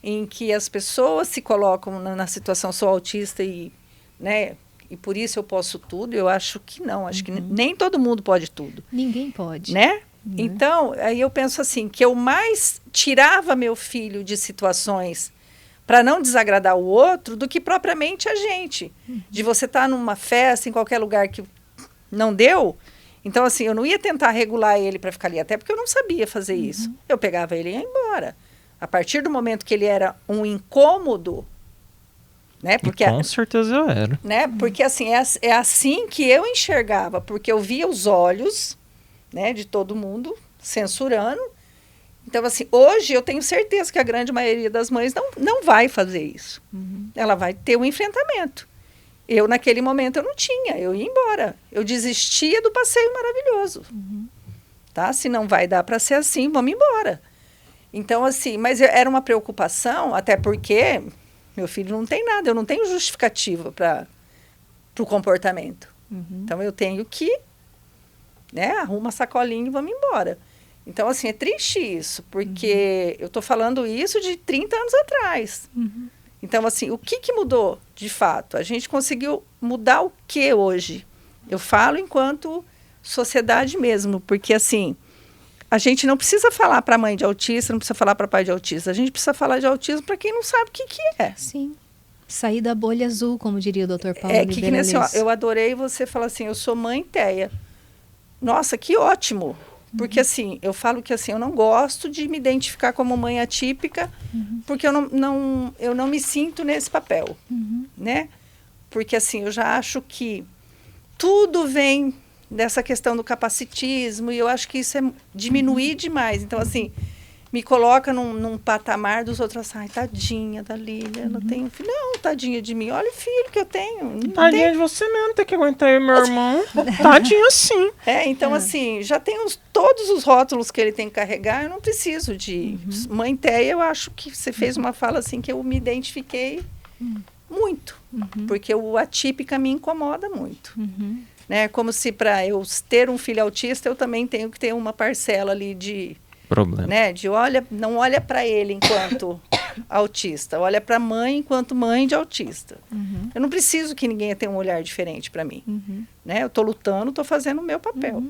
em que as pessoas se colocam na situação, sou autista e, né, e por isso eu posso tudo. Eu acho que não, acho que nem todo mundo pode tudo. Ninguém pode. Né? Então, aí eu penso assim, que eu mais tirava meu filho de situações para não desagradar o outro do que propriamente a gente. De você estar numa festa, em qualquer lugar que não deu. Então, assim, eu não ia tentar regular ele para ficar ali, até porque eu não sabia fazer isso. Eu pegava ele e ia embora. A partir do momento que ele era um incômodo, né? Porque, com certeza eu era. Né? Porque, assim, é assim que eu enxergava, porque eu via os olhos, né, de todo mundo censurando. Então, assim, hoje eu tenho certeza que a grande maioria das mães não vai fazer isso. Ela vai ter um enfrentamento. Eu, naquele momento, eu não tinha. Eu ia embora. Eu desistia do passeio maravilhoso. Tá? Se não vai dar para ser assim, vamos embora. Então, assim, mas era uma preocupação, até porque meu filho não tem nada. Eu não tenho justificativa para o comportamento. Então, eu tenho que, né, arruma a sacolinha e vamos embora. Então, assim, é triste isso, porque eu estou falando isso de 30 anos atrás. Então, assim, o que mudou, de fato? A gente conseguiu mudar o que hoje? Eu falo enquanto sociedade mesmo, porque, assim, a gente não precisa falar para mãe de autista, não precisa falar para pai de autista. A gente precisa falar de autismo para quem não sabe o que é. Sim. Sair da bolha azul, como diria o Dr. Paulo que nem assim, ó, eu adorei você falar assim, eu sou mãe TEA. Nossa, que ótimo! Porque, assim, eu falo que, assim, eu não gosto de me identificar como mãe atípica, porque eu não me sinto nesse papel, né? Porque, assim, eu já acho que tudo vem dessa questão do capacitismo, e eu acho que isso é diminuir demais. Então, assim, me coloca num patamar dos outros, assim, ai, tadinha da Lília, ela tem um filho. Não, tadinha de mim, olha o filho que eu tenho. Não Tadinha tem. de você mesmo, tem que aguentar eu e meu irmão. Tadinha sim. Então, assim, já tem todos os rótulos que ele tem que carregar, eu não preciso de... Mãe Teia, eu acho que você fez uma fala, assim, que eu me identifiquei muito, porque o atípica me incomoda muito. Né? Como se para eu ter um filho autista, eu também tenho que ter uma parcela ali de... Problema. Né? Não olha para ele enquanto autista, olha para a mãe enquanto mãe de autista. Eu não preciso que ninguém tenha um olhar diferente para mim. Né? Eu estou lutando, estou fazendo o meu papel.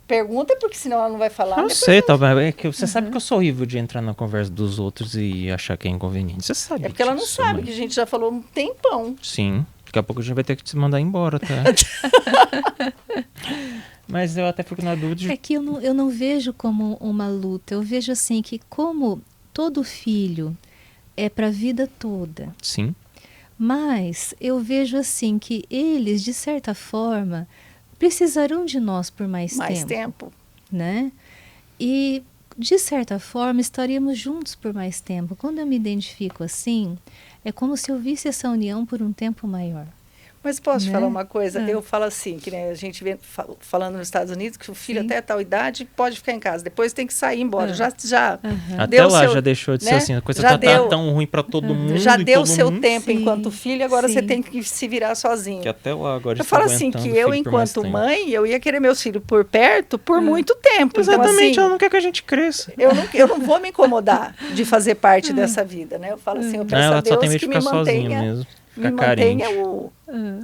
Pergunta, porque senão ela não vai falar. Eu sei, tá, é que você sabe que eu sou horrível de entrar na conversa dos outros e achar que é inconveniente. Você sabe É porque ela não disso, sabe, mãe. que a gente já falou um tempão. Sim. Daqui a pouco a gente vai ter que te mandar embora, tá? Mas eu até fico na dúvida de... É que eu não vejo como uma luta. Eu vejo assim que como todo filho é para a vida toda. Sim. Mas eu vejo assim que eles, de certa forma, precisarão de nós por mais tempo. Né? E, de certa forma, estaríamos juntos por mais tempo. Quando eu me identifico assim, é como se eu visse essa união por um tempo maior. Mas posso te Né? falar uma coisa? Eu falo assim, que né, a gente vê falando nos Estados Unidos, que o filho até tal idade pode ficar em casa, depois tem que sair embora. Já Até deu lá seu, já deixou de ser né? assim, a coisa Já tá deu, tão ruim pra todo mundo. Já e deu todo o seu mundo, tempo Sim, enquanto filho, agora sim. você tem que se virar sozinho. que até lá agora Eu está falo assim, aguentando que o eu, filho por mais enquanto tempo. mãe, eu ia querer meus filhos por perto por muito tempo. Exatamente, então, assim, ela não quer que a gente cresça. eu não vou me incomodar de fazer parte dessa vida, né? Eu falo assim, eu peço Ela a só tem Deus medo de que ficar me sozinha mantenha, mesmo. me Ficar carente. mantenha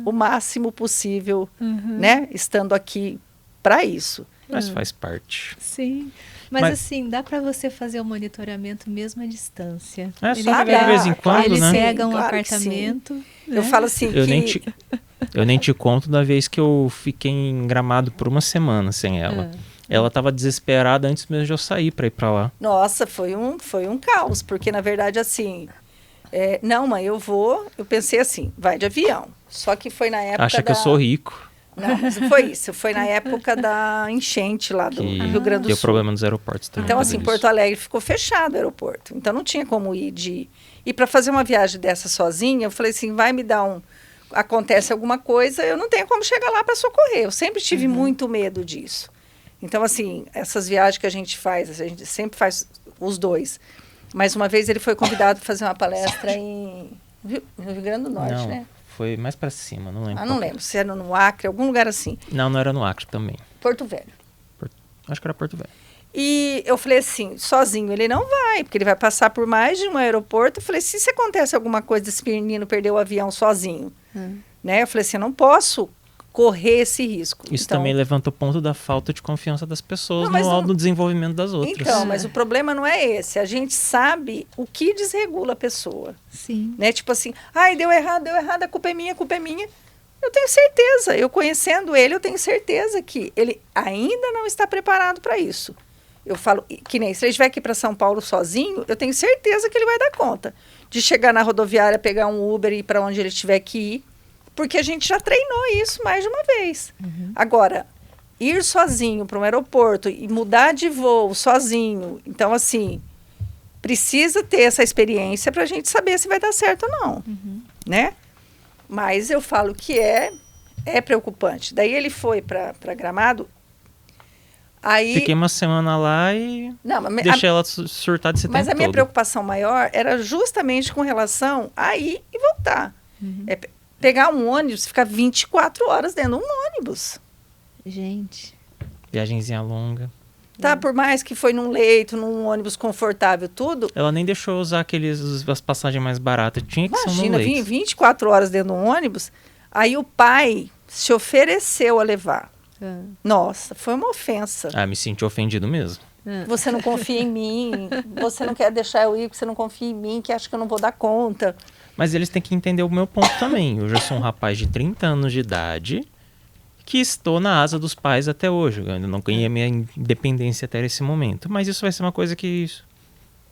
o máximo possível, né? Estando aqui para isso. Mas faz parte. Sim. Mas assim, dá para você fazer o monitoramento mesmo à distância. É só Ele ligar de vez em quando, ele né? pega um Claro que sim. apartamento. Eu falo assim Eu que... nem te conto da vez que eu fiquei em Gramado por uma semana sem ela. Ela tava desesperada antes mesmo de eu sair pra ir pra lá. Nossa, foi um caos, porque na verdade assim... não, mãe, eu pensei assim, vai de avião. Só que foi na época Acha que eu sou rico. Não, mas não foi isso. Foi na época da enchente lá do Que Rio Grande do deu Sul. problema nos aeroportos também. Então, por assim, causa Porto disso. Alegre ficou fechado o aeroporto. Então, não tinha como ir E para fazer uma viagem dessa sozinha, eu falei assim, vai me dar acontece alguma coisa, eu não tenho como chegar lá para socorrer. Eu sempre tive muito medo disso. Então, assim, essas viagens que a gente sempre faz os dois. Mas uma vez ele foi convidado para fazer uma palestra no Rio Grande do Norte, Não, né? foi mais pra cima, não lembro. Não lembro, se era no Acre, algum lugar assim. Não era no Acre também. Porto Velho. Acho que era Porto Velho. E eu falei assim, sozinho ele não vai, porque ele vai passar por mais de um aeroporto. Eu falei, se acontece alguma coisa desse menino perder o avião sozinho, né? Eu falei assim, eu não posso correr esse risco. Isso então, também levanta o ponto da falta de confiança das pessoas Não, no desenvolvimento das outras. Então, mas o problema não é esse. A gente sabe o que desregula a pessoa. Sim. Né? Tipo assim, ai, deu errado, a culpa é minha, Eu tenho certeza, eu conhecendo ele, eu tenho certeza que ele ainda não está preparado para isso. Eu falo, que nem se ele estiver aqui para São Paulo sozinho, eu tenho certeza que ele vai dar conta de chegar na rodoviária, pegar um Uber e ir para onde ele tiver que ir, porque a gente já treinou isso mais de uma vez. Agora, ir sozinho para um aeroporto e mudar de voo sozinho, então assim, precisa ter essa experiência para a gente saber se vai dar certo ou não, né? Mas eu falo que é preocupante. Daí ele foi para Gramado. Aí, Fiquei uma semana lá e não, deixei ela surtar desse tempo mas a minha todo. preocupação maior era justamente com relação a ir e voltar. Pegar um ônibus e ficar 24 horas dentro de um ônibus. Gente. Viagenzinha longa. Tá, por mais que foi num leito, num ônibus confortável, tudo. Ela nem deixou eu usar as passagens mais baratas. Tinha que ser no Imagina, leito. 24 horas dentro de um ônibus. Aí o pai se ofereceu a levar. Nossa, foi uma ofensa. Me senti ofendido mesmo. Você não confia em mim, você não quer deixar eu ir porque você não confia em mim, que acha que eu não vou dar conta. Mas eles têm que entender o meu ponto também. Eu já sou um rapaz de 30 anos de idade que estou na asa dos pais até hoje. Eu ainda não ganhei a minha independência até esse momento. Mas isso vai ser uma coisa que...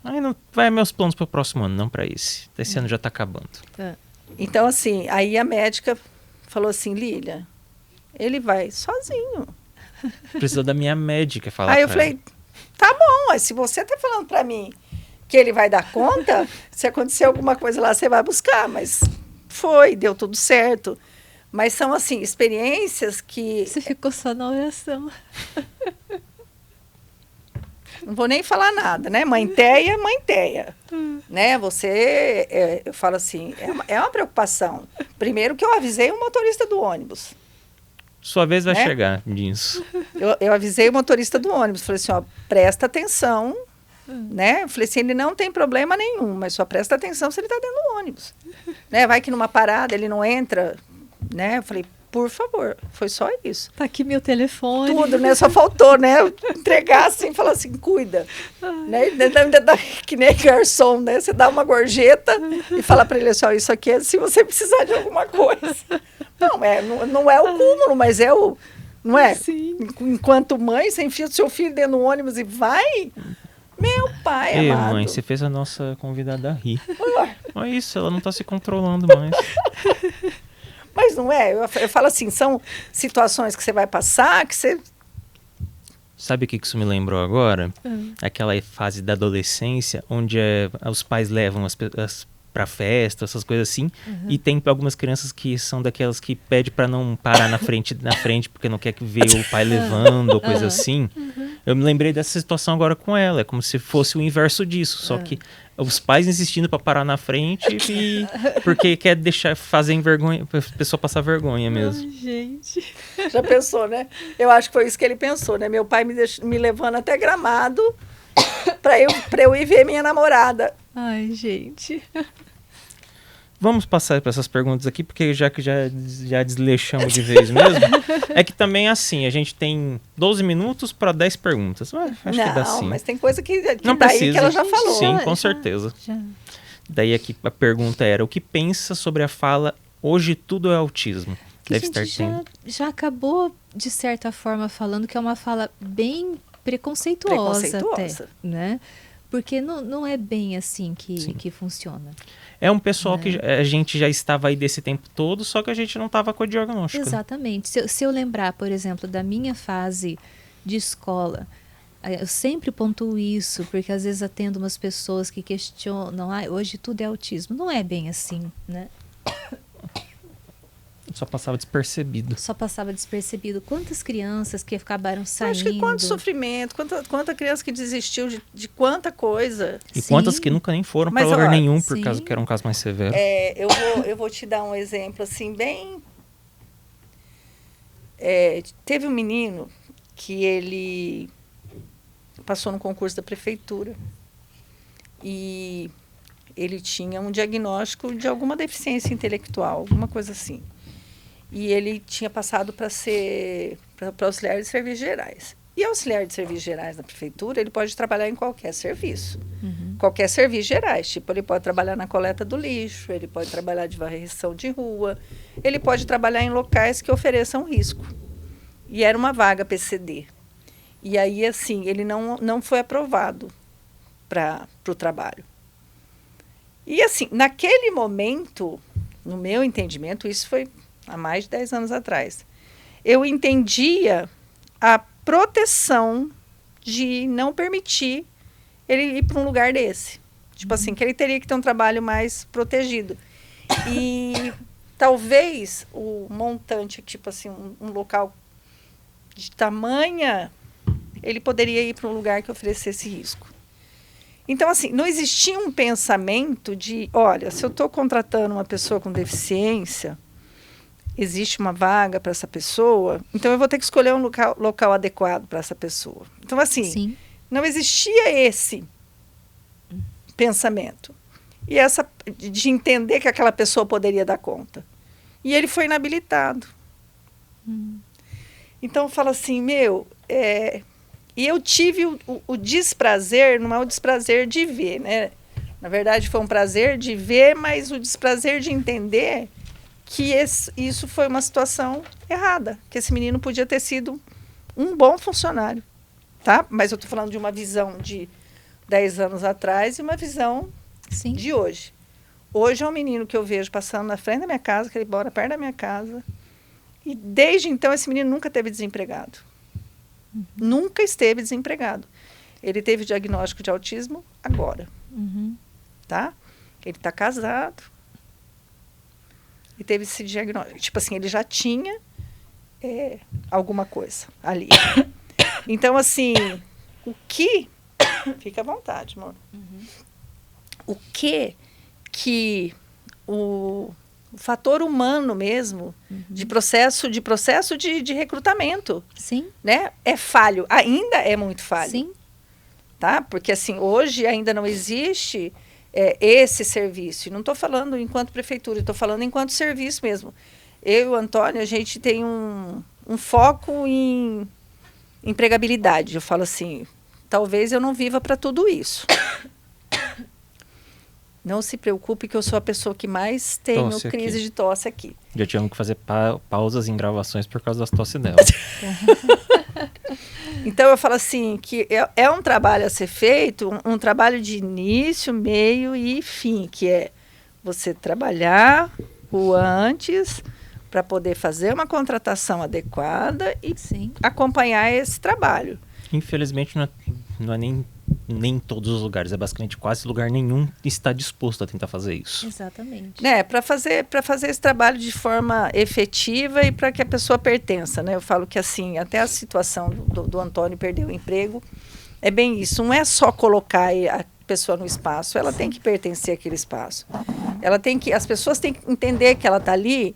Aí não vai meus planos para o próximo ano, não para esse. Esse ano já está acabando. Então, assim, aí a médica falou assim, Lília, ele vai sozinho. Precisa da minha médica falar. Aí eu falei, tá bom, mas se você tá falando para mim que ele vai dar conta, se acontecer alguma coisa lá, você vai buscar. Mas deu tudo certo. Mas são, assim, experiências que... Você ficou só na oração. Não vou nem falar nada, né? Mãe Teia, né? Você, eu falo assim, é uma preocupação. Primeiro que eu avisei o motorista do ônibus. Sua vez vai né? chegar nisso. Eu avisei o motorista do ônibus, falei assim, ó, presta atenção, né? Eu falei assim, ele não tem problema nenhum, mas só presta atenção se ele está dentro do ônibus. Né? Vai que numa parada ele não entra, né? Eu falei, por favor, foi só isso. Tá aqui meu telefone. Tudo, né? Só faltou, né? Eu entregar assim, falar assim, cuida. Né? Que nem garçom, né? Você dá uma gorjeta e fala para ele assim, ó, isso aqui é se você precisar de alguma coisa. Não é o cúmulo, mas é o... Não é? Sim. Enquanto mãe, você enfia o seu filho dentro do ônibus e vai... Meu pai Ei, amado. mãe, você fez a nossa convidada rir. Ué. Olha isso, ela não tá se controlando mais. Mas não é? Eu falo assim, são situações que você vai passar, que você... Sabe o que isso me lembrou agora? Aquela fase da adolescência, onde os pais levam pra festa, essas coisas assim, e tem algumas crianças que são daquelas que pede pra não parar na frente porque não quer que veja o pai levando, ou coisa assim. Eu me lembrei dessa situação agora com ela, é como se fosse o inverso disso, só que os pais insistindo pra parar na frente porque quer fazer vergonha, a pessoa passar vergonha mesmo. Ai, gente. Já pensou, né? Eu acho que foi isso que ele pensou, né? Meu pai me levando até Gramado pra eu ir ver minha namorada. Ai, gente. Vamos passar para essas perguntas aqui, porque já desleixamos de vez mesmo. É que também é assim, a gente tem 12 minutos para 10 perguntas. Acho que dá sim. Não, mas tem coisa que Não daí precisa. que ela já falou. Sim, com certeza. Já. Daí aqui a pergunta era, o que pensa sobre a fala hoje tudo é autismo? Que a gente já acabou, de certa forma, falando que é uma fala bem preconceituosa. Até, né? Porque não é bem assim que funciona. É um pessoal que a gente já estava aí desse tempo todo, só que a gente não estava com o diagnóstico. Exatamente. Se eu lembrar, por exemplo, da minha fase de escola, eu sempre pontuo isso, porque às vezes atendo umas pessoas que questionam, hoje tudo é autismo. Não é bem assim, né? Só passava despercebido. Só passava despercebido. Quantas crianças que acabaram saindo... Acho que quanto sofrimento, quanta criança que desistiu de quanta coisa. E quantas que nunca nem foram para lugar nenhum, por causa que era um caso mais severo. Eu vou te dar um exemplo, assim, bem... teve um menino que ele passou no concurso da prefeitura e ele tinha um diagnóstico de alguma deficiência intelectual, alguma coisa assim. E ele tinha passado para auxiliar de serviços gerais. E auxiliar de serviços gerais na prefeitura, ele pode trabalhar em qualquer serviço. Qualquer serviço gerais. Tipo, ele pode trabalhar na coleta do lixo, ele pode trabalhar de varrição de rua, ele pode trabalhar em locais que ofereçam risco. E era uma vaga PCD. E aí, assim, ele não foi aprovado para o trabalho. E, assim, naquele momento, no meu entendimento, isso foi há mais de 10 anos atrás, eu entendia a proteção de não permitir ele ir para um lugar desse. Tipo assim, que ele teria que ter um trabalho mais protegido. E talvez o montante, tipo assim, um local de tamanha, ele poderia ir para um lugar que oferecesse risco. Então, assim, não existia um pensamento de, olha, se eu estou contratando uma pessoa com deficiência, existe uma vaga para essa pessoa, então eu vou ter que escolher um local adequado para essa pessoa. Então, assim, Sim. Não existia esse pensamento. E de entender que aquela pessoa poderia dar conta. E ele foi inabilitado. Então, eu falo assim, e eu tive o desprazer, não é o desprazer de ver, né? Na verdade, foi um prazer de ver, mas o desprazer de entender que isso foi uma situação errada, que esse menino podia ter sido um bom funcionário, tá? Mas eu estou falando de uma visão de 10 anos atrás e uma visão Sim. de hoje. Hoje é um menino que eu vejo passando na frente da minha casa, que ele mora perto da minha casa, e desde então esse menino nunca teve desempregado. Nunca esteve desempregado. Ele teve diagnóstico de autismo agora, tá? Ele está casado e teve esse diagnóstico. Tipo assim, ele já tinha alguma coisa ali. Então, assim, o que... Fica à vontade, amor. O que o fator humano mesmo, de processo de recrutamento, Sim. né? É falho, ainda é muito falho. Sim. Tá? Porque assim, hoje ainda não existe esse serviço. E não estou falando enquanto prefeitura, estou falando enquanto serviço mesmo. Eu e o Antônio, a gente tem um foco em empregabilidade. Eu falo assim, talvez eu não viva para tudo isso. Não se preocupe que eu sou a pessoa que mais tenho Tosse crise aqui. de tosse aqui. Já tivemos que fazer pausas em gravações por causa das tosse dela. Então eu falo assim, que é um trabalho a ser feito, um trabalho de início, meio e fim, que é você trabalhar o antes para poder fazer uma contratação adequada e Sim. acompanhar esse trabalho. Infelizmente não é nem em todos os lugares, é basicamente quase lugar nenhum está disposto a tentar fazer isso. Exatamente. Né, para fazer esse trabalho de forma efetiva e para que a pessoa pertença, né? Eu falo que assim, até a situação do Antônio perder o emprego, é bem isso, não é só colocar a pessoa no espaço, ela tem que pertencer àquele espaço. As pessoas têm que entender que ela está ali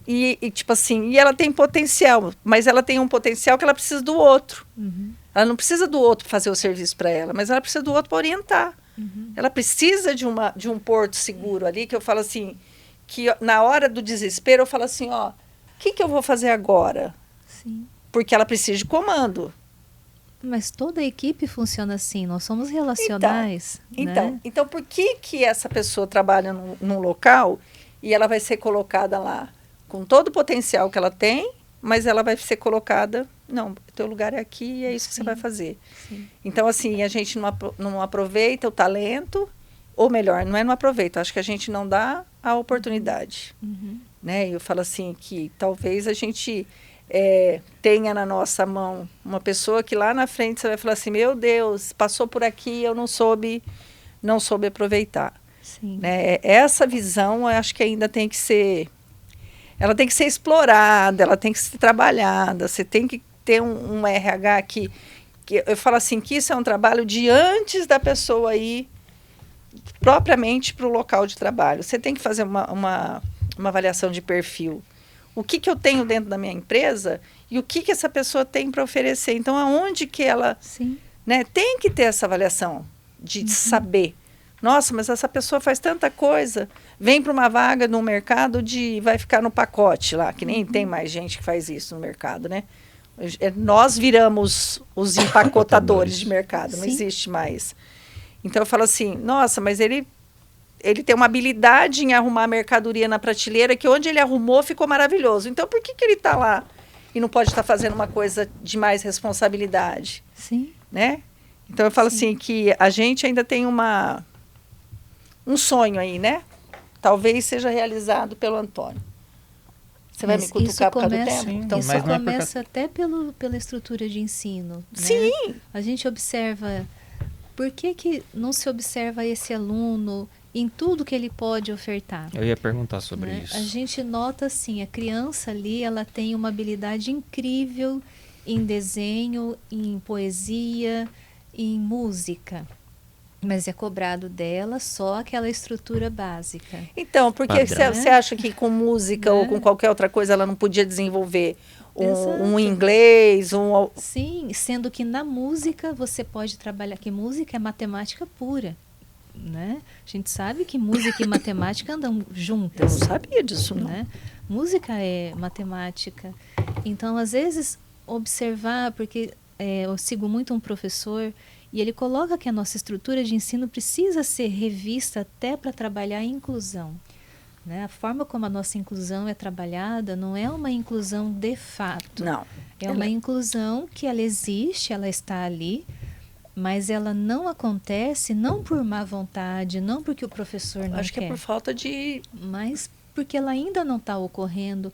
e tipo assim, e ela tem potencial, mas ela tem um potencial que ela precisa do outro. Ela não precisa do outro para fazer o serviço para ela, mas ela precisa do outro para orientar. Ela precisa de um porto seguro ali, que eu falo assim, que na hora do desespero eu falo assim, ó, o que eu vou fazer agora? Sim. Porque ela precisa de comando. Mas toda a equipe funciona assim, nós somos relacionais. Né? Então por que essa pessoa trabalha num local e ela vai ser colocada lá com todo o potencial que ela tem, mas ela vai ser colocada, não, teu lugar é aqui e é isso que você vai fazer. Sim. Então, assim, a gente não aproveita o talento, ou melhor, não aproveita, acho que a gente não dá a oportunidade. Né? Eu falo assim, que talvez a gente tenha na nossa mão uma pessoa que lá na frente você vai falar assim, meu Deus, passou por aqui, eu não soube aproveitar. Sim. Né? Essa visão, eu acho que ainda tem que ser... Ela tem que ser explorada, ela tem que ser trabalhada, você tem que ter um RH que eu falo assim, que isso é um trabalho de antes da pessoa ir propriamente para o local de trabalho. Você tem que fazer uma avaliação de perfil. O que eu tenho dentro da minha empresa e o que essa pessoa tem para oferecer. Então, aonde que ela... Sim. Né, tem que ter essa avaliação de saber. Nossa, mas essa pessoa faz tanta coisa, vem para uma vaga no mercado vai ficar no pacote lá, que nem tem mais gente que faz isso no mercado, né? Nós viramos os empacotadores de mercado, não existe mais. Então eu falo assim, nossa, mas ele tem uma habilidade em arrumar mercadoria na prateleira, que onde ele arrumou ficou maravilhoso. Então por que ele está lá e não pode estar fazendo uma coisa de mais responsabilidade? Sim. Né? Então eu falo assim, que a gente ainda tem um sonho aí, né? Talvez seja realizado pelo Antônio. Você vai me cutucar por causa do tempo? Sim, então, isso mas não é começa até pela estrutura de ensino. Né? Sim. A gente observa... Por que não se observa esse aluno em tudo que ele pode ofertar? Eu ia perguntar sobre Né? isso. A gente nota assim, a criança ali, ela tem uma habilidade incrível em desenho, em poesia, em música. Mas é cobrado dela só aquela estrutura básica. Então, porque você acha que com música ou com qualquer outra coisa ela não podia desenvolver um inglês, Sim, sendo que na música você pode trabalhar, que música é matemática pura. Né? A gente sabe que música e matemática andam juntas. Eu não sabia disso, não. Né? Música é matemática. Então, às vezes, observar, porque eu sigo muito um professor e ele coloca que a nossa estrutura de ensino precisa ser revista até para trabalhar a inclusão. né? A forma como a nossa inclusão é trabalhada não é uma inclusão de fato. Não. É uma inclusão que ela existe, ela está ali, mas ela não acontece não por má vontade, não porque o professor não Acho que quer, é por falta de... mas porque ela ainda não está ocorrendo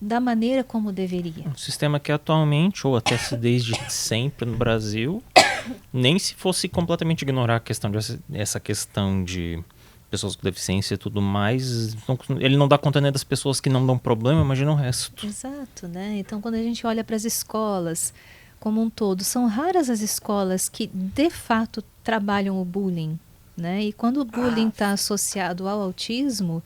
da maneira como deveria. Um sistema que atualmente, ou até desde sempre no Brasil, nem se fosse completamente ignorar a questão essa questão de pessoas com deficiência e tudo mais, ele não dá conta nem das pessoas que não dão problema, imagina o resto. Exato, né? Então, quando a gente olha para as escolas como um todo, são raras as escolas que de fato trabalham o bullying, né? E quando o bullying está associado ao autismo,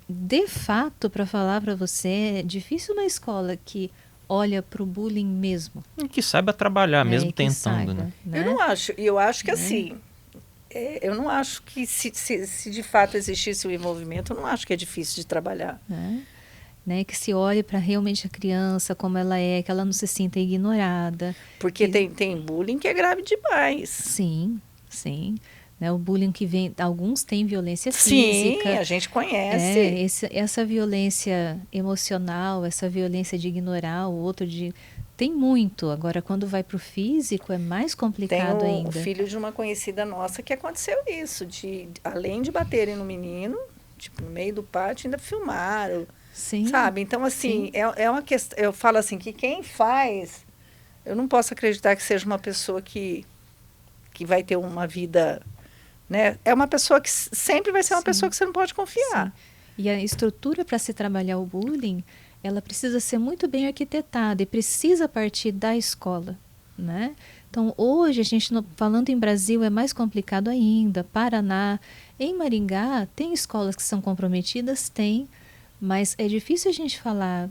de fato, para falar para você, é difícil uma escola que olha para o bullying mesmo. E que saiba trabalhar, mesmo tentando, saiba, né? Eu não acho. Eu acho que assim... eu não acho que se de fato existisse o envolvimento, eu não acho que é difícil de trabalhar. Né, que se olhe para realmente a criança como ela é, que ela não se sinta ignorada. Porque tem bullying que é grave demais. Sim, sim. Né, o bullying que vem, alguns têm violência física. Sim, a gente conhece. Essa violência emocional, essa violência de ignorar o outro, tem muito. Agora, quando vai para o físico, é mais complicado ainda. Tem o filho de uma conhecida nossa que aconteceu isso, além de baterem no menino, tipo, no meio do pátio, ainda filmaram. Sim. Sabe? Então, assim, é uma questão... Eu falo assim, que quem faz... Eu não posso acreditar que seja uma pessoa que vai ter uma vida... Né? É uma pessoa que sempre vai ser uma pessoa que você não pode confiar. Sim. E a estrutura para se trabalhar o bullying, ela precisa ser muito bem arquitetada e precisa partir da escola, né? Então, hoje, a gente, falando em Brasil, é mais complicado ainda. Paraná, em Maringá, tem escolas que são comprometidas? Tem, mas é difícil a gente falar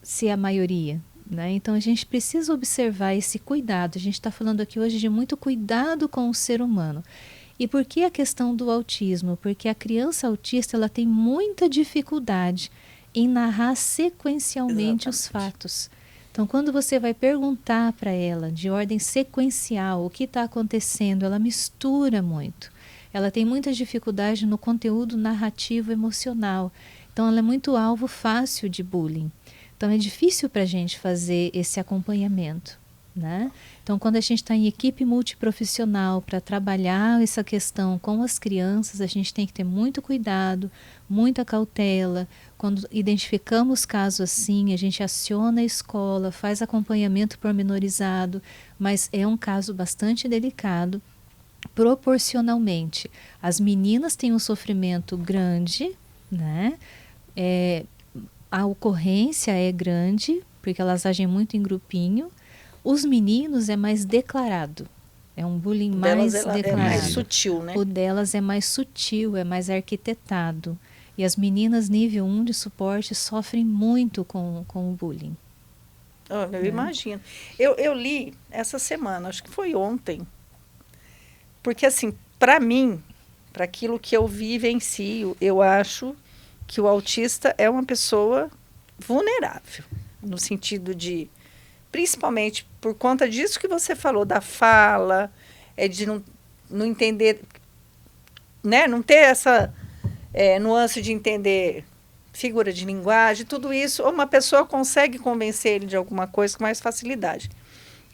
se é a maioria, né? Então, a gente precisa observar esse cuidado. A gente está falando aqui hoje de muito cuidado com o ser humano. E por que a questão do autismo? Porque a criança autista ela tem muita dificuldade em narrar sequencialmente os fatos. Então, quando você vai perguntar para ela de ordem sequencial o que está acontecendo, ela mistura muito. Ela tem muita dificuldade no conteúdo narrativo emocional. Então, ela é muito alvo fácil de bullying. Então, é difícil para a gente fazer esse acompanhamento, né? Então, quando a gente está em equipe multiprofissional para trabalhar essa questão com as crianças, a gente tem que ter muito cuidado, muita cautela. Quando identificamos casos assim, a gente aciona a escola, faz acompanhamento pormenorizado, mas é um caso bastante delicado. Proporcionalmente, as meninas têm um sofrimento grande, né? A ocorrência é grande, porque elas agem muito em grupinho. Os meninos é mais declarado. É um bullying mais declarado. É mais sutil, né? O delas é mais sutil, é mais arquitetado. E as meninas nível 1 de suporte sofrem muito com o bullying. Eu imagino. Eu li essa semana, acho que foi ontem. Porque, assim, para mim, para aquilo que eu vivencio, eu acho que o autista é uma pessoa vulnerável. No sentido de... Principalmente por conta disso que você falou, da fala, de não entender, né? Não ter essa nuance de entender figura de linguagem, tudo isso, uma pessoa consegue convencer ele de alguma coisa com mais facilidade.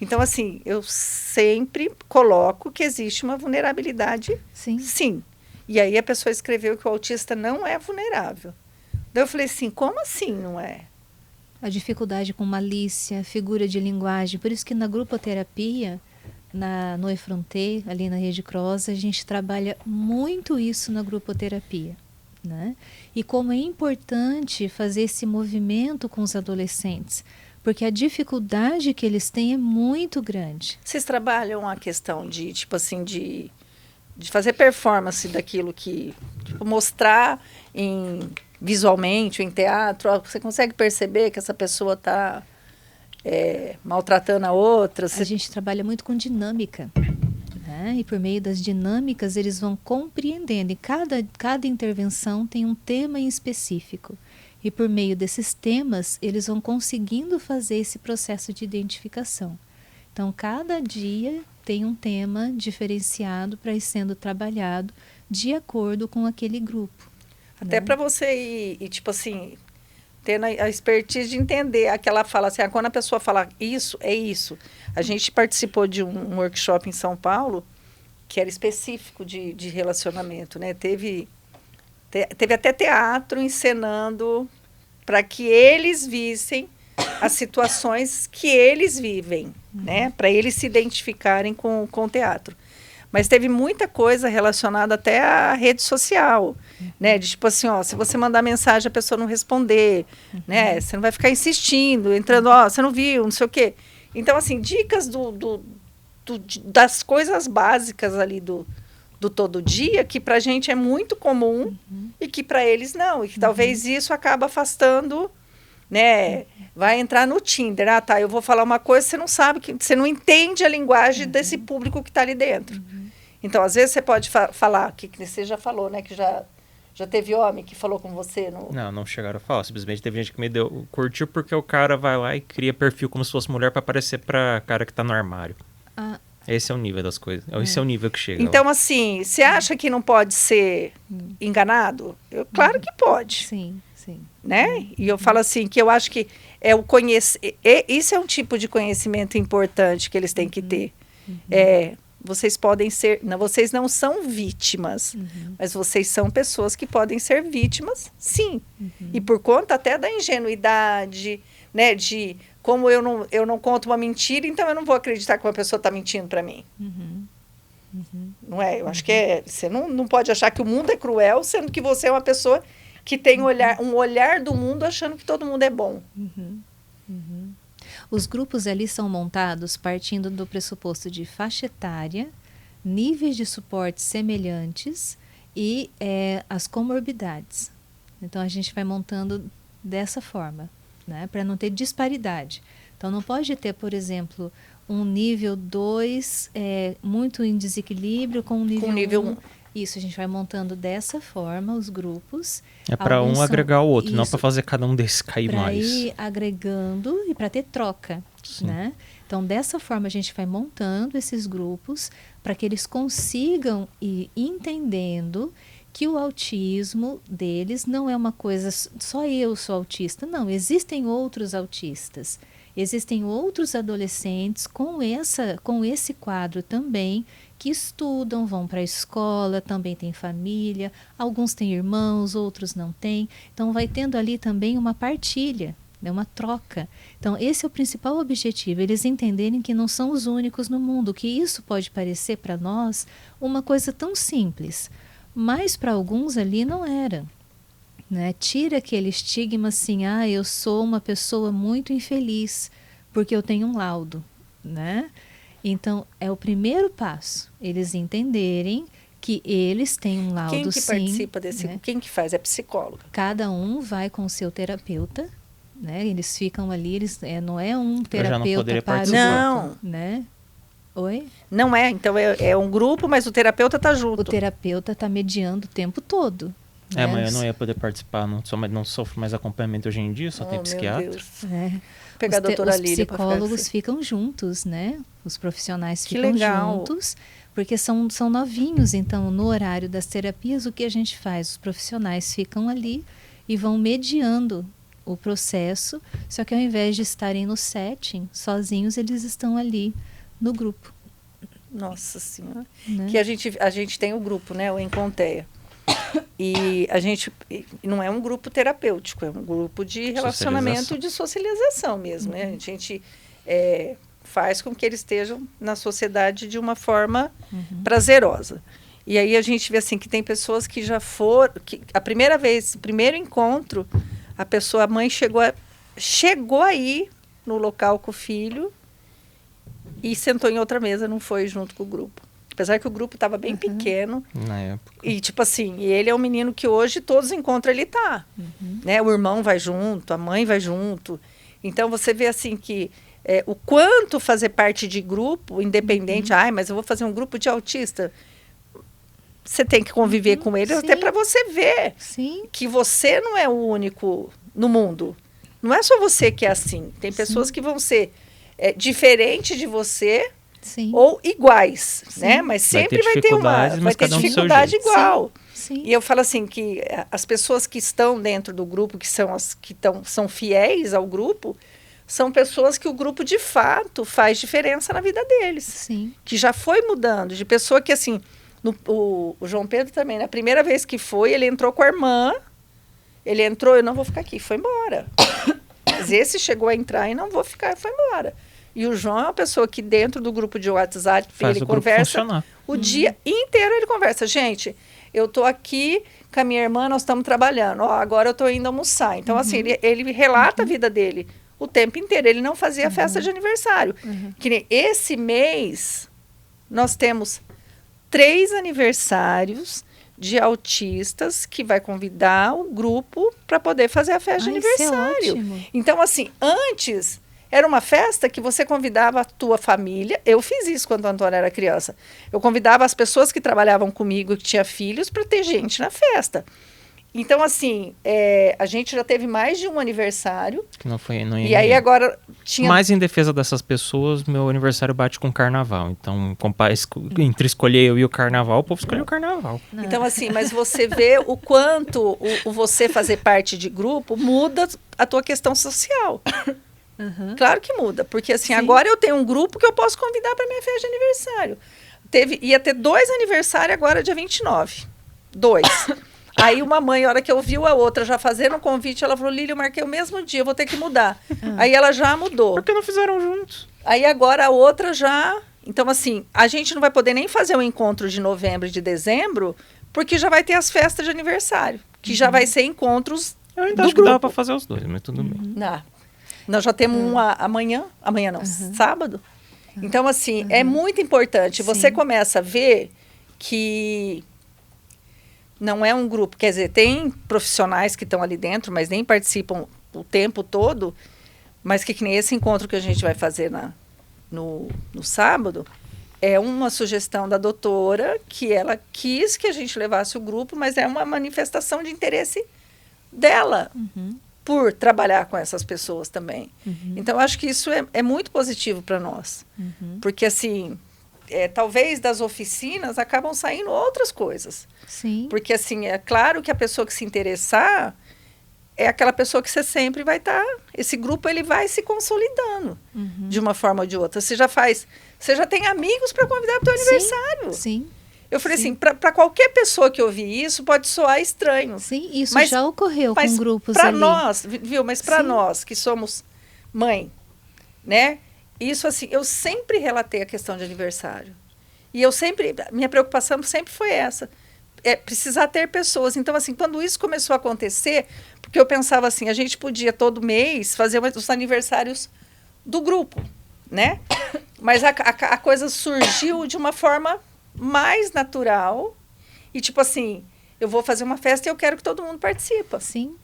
Então, assim, eu sempre coloco que existe uma vulnerabilidade, sim. E aí a pessoa escreveu que o autista não é vulnerável. Daí eu falei assim, como assim não é? A dificuldade com malícia, figura de linguagem. Por isso que na grupoterapia, no Efronte, ali na Rede Cross, a gente trabalha muito isso na grupoterapia, né? E como é importante fazer esse movimento com os adolescentes, porque a dificuldade que eles têm é muito grande. Vocês trabalham a questão de, tipo assim, de fazer performance daquilo que... Tipo, mostrar visualmente, em teatro, você consegue perceber que essa pessoa está maltratando a outra? A gente trabalha muito com dinâmica, né? E por meio das dinâmicas eles vão compreendendo. E cada intervenção tem um tema em específico. E por meio desses temas eles vão conseguindo fazer esse processo de identificação. Então, cada dia tem um tema diferenciado para ir sendo trabalhado de acordo com aquele grupo. Até para você ir, tipo assim, tendo a expertise de entender. Aquela fala assim, quando a pessoa fala isso, é isso. A gente participou de um workshop em São Paulo, que era específico de relacionamento, né? Teve até teatro encenando para que eles vissem as situações que eles vivem, né? Para eles se identificarem com o teatro. Mas teve muita coisa relacionada até à rede social, né? De tipo assim, ó, se você mandar mensagem a pessoa não responder, né? Você não vai ficar insistindo, entrando, ó, você não viu, não sei o quê. Então, assim, dicas das coisas básicas ali do todo dia, que pra gente é muito comum e que para eles não. E que talvez isso acaba afastando, né? Vai entrar no Tinder. Ah, tá, eu vou falar uma coisa, você não sabe, você não entende a linguagem desse público que está ali dentro. Então, às vezes, você pode falar, que você já falou, né? Que já teve homem que falou com você? Não chegaram a falar. Simplesmente teve gente que curtiu porque o cara vai lá e cria perfil como se fosse mulher para aparecer para cara que tá no armário. Esse é o nível das coisas. Esse é o nível que chega. Então, assim, você acha que não pode ser enganado? Claro que pode. Sim. Né? E eu falo assim, que eu acho que isso é um tipo de conhecimento importante que eles têm que ter. Vocês podem ser, vocês não são vítimas, mas vocês são pessoas que podem ser vítimas, sim. E por conta até da ingenuidade, né, de como eu não conto uma mentira, então eu não vou acreditar que uma pessoa está mentindo para mim. Não é? Eu acho que você não pode achar que o mundo é cruel, sendo que você é uma pessoa que tem um olhar do mundo achando que todo mundo é bom. Os grupos ali são montados partindo do pressuposto de faixa etária, níveis de suporte semelhantes e as comorbidades. Então, a gente vai montando dessa forma, né, para não ter disparidade. Então, não pode ter, por exemplo, um nível 2 muito em desequilíbrio com um nível 1. Isso, a gente vai montando dessa forma os grupos. É para um agregar o outro, não para fazer cada um desses cair mais. Para ir agregando e para ter troca, né? Então, dessa forma, a gente vai montando esses grupos para que eles consigam ir entendendo que o autismo deles não é uma coisa, só eu sou autista. Não, existem outros autistas. Existem outros adolescentes com esse quadro também, que estudam, vão para a escola, também tem família, alguns têm irmãos, outros não têm. Então, vai tendo ali também uma partilha, né, uma troca. Então, esse é o principal objetivo, eles entenderem que não são os únicos no mundo, que isso pode parecer para nós uma coisa tão simples, mas para alguns ali não era. Né? Tira aquele estigma assim, eu sou uma pessoa muito infeliz porque eu tenho um laudo, né? Então, é o primeiro passo, eles entenderem que eles têm um laudo, Quem que sim, participa desse? Né? Quem que faz? É psicóloga. Cada um vai com o seu terapeuta, né? Eles ficam ali, não é um terapeuta para o não, né? Oi? Não é, então é um grupo, mas o terapeuta está junto. O terapeuta está mediando o tempo todo. Né? Amanhã eu não ia poder participar, não sofro mais acompanhamento hoje em dia, só tem psiquiatra. Meu Deus. Pegar a doutora Lília. Os psicólogos ficam juntos, né? Os profissionais ficam juntos, porque são novinhos. Então, no horário das terapias, o que a gente faz? Os profissionais ficam ali e vão mediando o processo, só que ao invés de estarem no setting, sozinhos, eles estão ali no grupo. Nossa Senhora. Né? Que a gente tem o grupo, né? O Enconteia. E a gente não é um grupo terapêutico, é um grupo de relacionamento, de socialização mesmo. Né? A gente faz com que eles estejam na sociedade de uma forma prazerosa. E aí a gente vê assim que tem pessoas que já foram, que a primeira vez, o primeiro encontro, a mãe chegou aí no local com o filho e sentou em outra mesa, não foi junto com o grupo. Apesar que o grupo estava bem pequeno. Na época. E, tipo assim, ele é um menino que hoje todos os encontros ele tá. Né? O irmão vai junto, a mãe vai junto. Então, você vê assim que o quanto fazer parte de grupo, independente, mas eu vou fazer um grupo de autista. Você tem que conviver com eles até para você ver que você não é o único no mundo. Não é só você que é assim. Tem pessoas que vão ser diferentes de você, ou iguais, né? Mas sempre vai ter dificuldade igual. Sim. E eu falo assim que as pessoas que estão dentro do grupo, que são as que são fiéis ao grupo, são pessoas que o grupo de fato faz diferença na vida deles. Sim. Que já foi mudando, de pessoa que assim, o João Pedro também, na primeira vez que foi, ele entrou com a irmã, ele entrou, eu não vou ficar aqui, foi embora. Mas esse chegou a entrar e não vou ficar, foi embora. E o João é uma pessoa que dentro do grupo de WhatsApp, Faz ele o grupo conversa funcionar. o dia inteiro, ele conversa. Gente, eu tô aqui com a minha irmã, nós estamos trabalhando. Ó, agora eu tô indo almoçar. Então, assim, ele relata a vida dele o tempo inteiro. Ele não fazia festa de aniversário. Que nem esse mês, nós temos 3 aniversários de autistas que vai convidar o grupo para poder fazer a festa de Isso é aniversário. ótimo. Então, assim, antes era uma festa que você convidava a tua família. Eu fiz isso quando o Antônio era criança. Eu convidava as pessoas que trabalhavam comigo, que tinha filhos, para ter gente na festa. Então, assim, a gente já teve mais de um aniversário. Que não foi, não E aí agora tinha... Mas em defesa dessas pessoas, meu aniversário bate com o carnaval. Então, entre escolher eu e o carnaval, o povo escolheu o carnaval. Então, assim, mas você vê o quanto o você fazer parte de grupo muda a tua questão social. Claro que muda, porque assim, agora eu tenho um grupo que eu posso convidar para minha festa de aniversário. Ia ter 2 aniversários agora, dia 29. 2. Aí uma mãe, a hora que eu viu a outra já fazendo um convite, ela falou, Lília, eu marquei o mesmo dia, eu vou ter que mudar. Aí ela já mudou. Por que não fizeram juntos? Aí agora a outra já... Então, assim, a gente não vai poder nem fazer um encontro de novembro e de dezembro, porque já vai ter as festas de aniversário, que já vai ser encontros Eu ainda do acho que grupo. dava pra fazer os dois, mas tudo bem. Nós já temos uma amanhã não, sábado. Então, assim, é muito importante. Você começa a ver que não é um grupo, quer dizer, tem profissionais que estão ali dentro, mas nem participam o tempo todo, mas que nem esse encontro que a gente vai fazer no sábado, é uma sugestão da doutora, que ela quis que a gente levasse o grupo, mas é uma manifestação de interesse dela. Por trabalhar com essas pessoas também. Então, eu acho que isso é muito positivo para nós. Porque, assim, talvez das oficinas acabam saindo outras coisas. Sim. Porque, assim, é claro que a pessoa que se interessar é aquela pessoa que você sempre vai estar... Esse grupo, ele vai se consolidando de uma forma ou de outra. Você já tem amigos para convidar para o teu aniversário. Sim. Eu falei assim, para qualquer pessoa que ouvir isso, pode soar estranho. Sim, isso Mas- já ocorreu com grupos para ali. nós, viu? Mas para Sim. nós que somos mãe, né? Isso assim, eu sempre relatei a questão de aniversário. E minha preocupação sempre foi essa. Precisar ter pessoas. Então, assim, quando isso começou a acontecer, porque eu pensava assim, a gente podia todo mês fazer os aniversários do grupo, né? Mas a coisa surgiu de uma forma mais natural. E tipo assim, eu vou fazer uma festa e eu quero que todo mundo participe. Sim.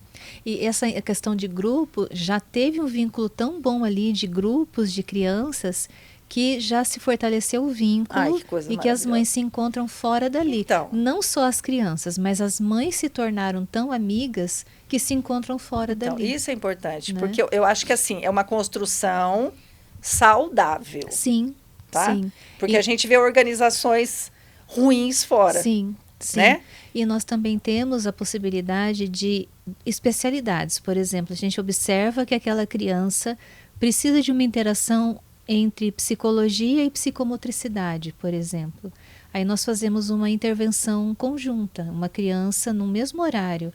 E essa questão de grupo, já teve um vínculo tão bom ali de grupos de crianças que já se fortaleceu o vínculo. Ai, que coisa e que as maravilhosa. mães se encontram fora dali. Então. Não só as crianças, mas as mães se tornaram tão amigas que se encontram fora Então, dali. isso é importante, Né? porque eu acho que assim, é uma construção saudável, Sim, tá? sim. Porque a gente vê organizações ruins fora. Sim, sim. né? E nós também temos a possibilidade de especialidades. Por exemplo, a gente observa que aquela criança precisa de uma interação entre psicologia e psicomotricidade, por exemplo. Aí nós fazemos uma intervenção conjunta, uma criança no mesmo horário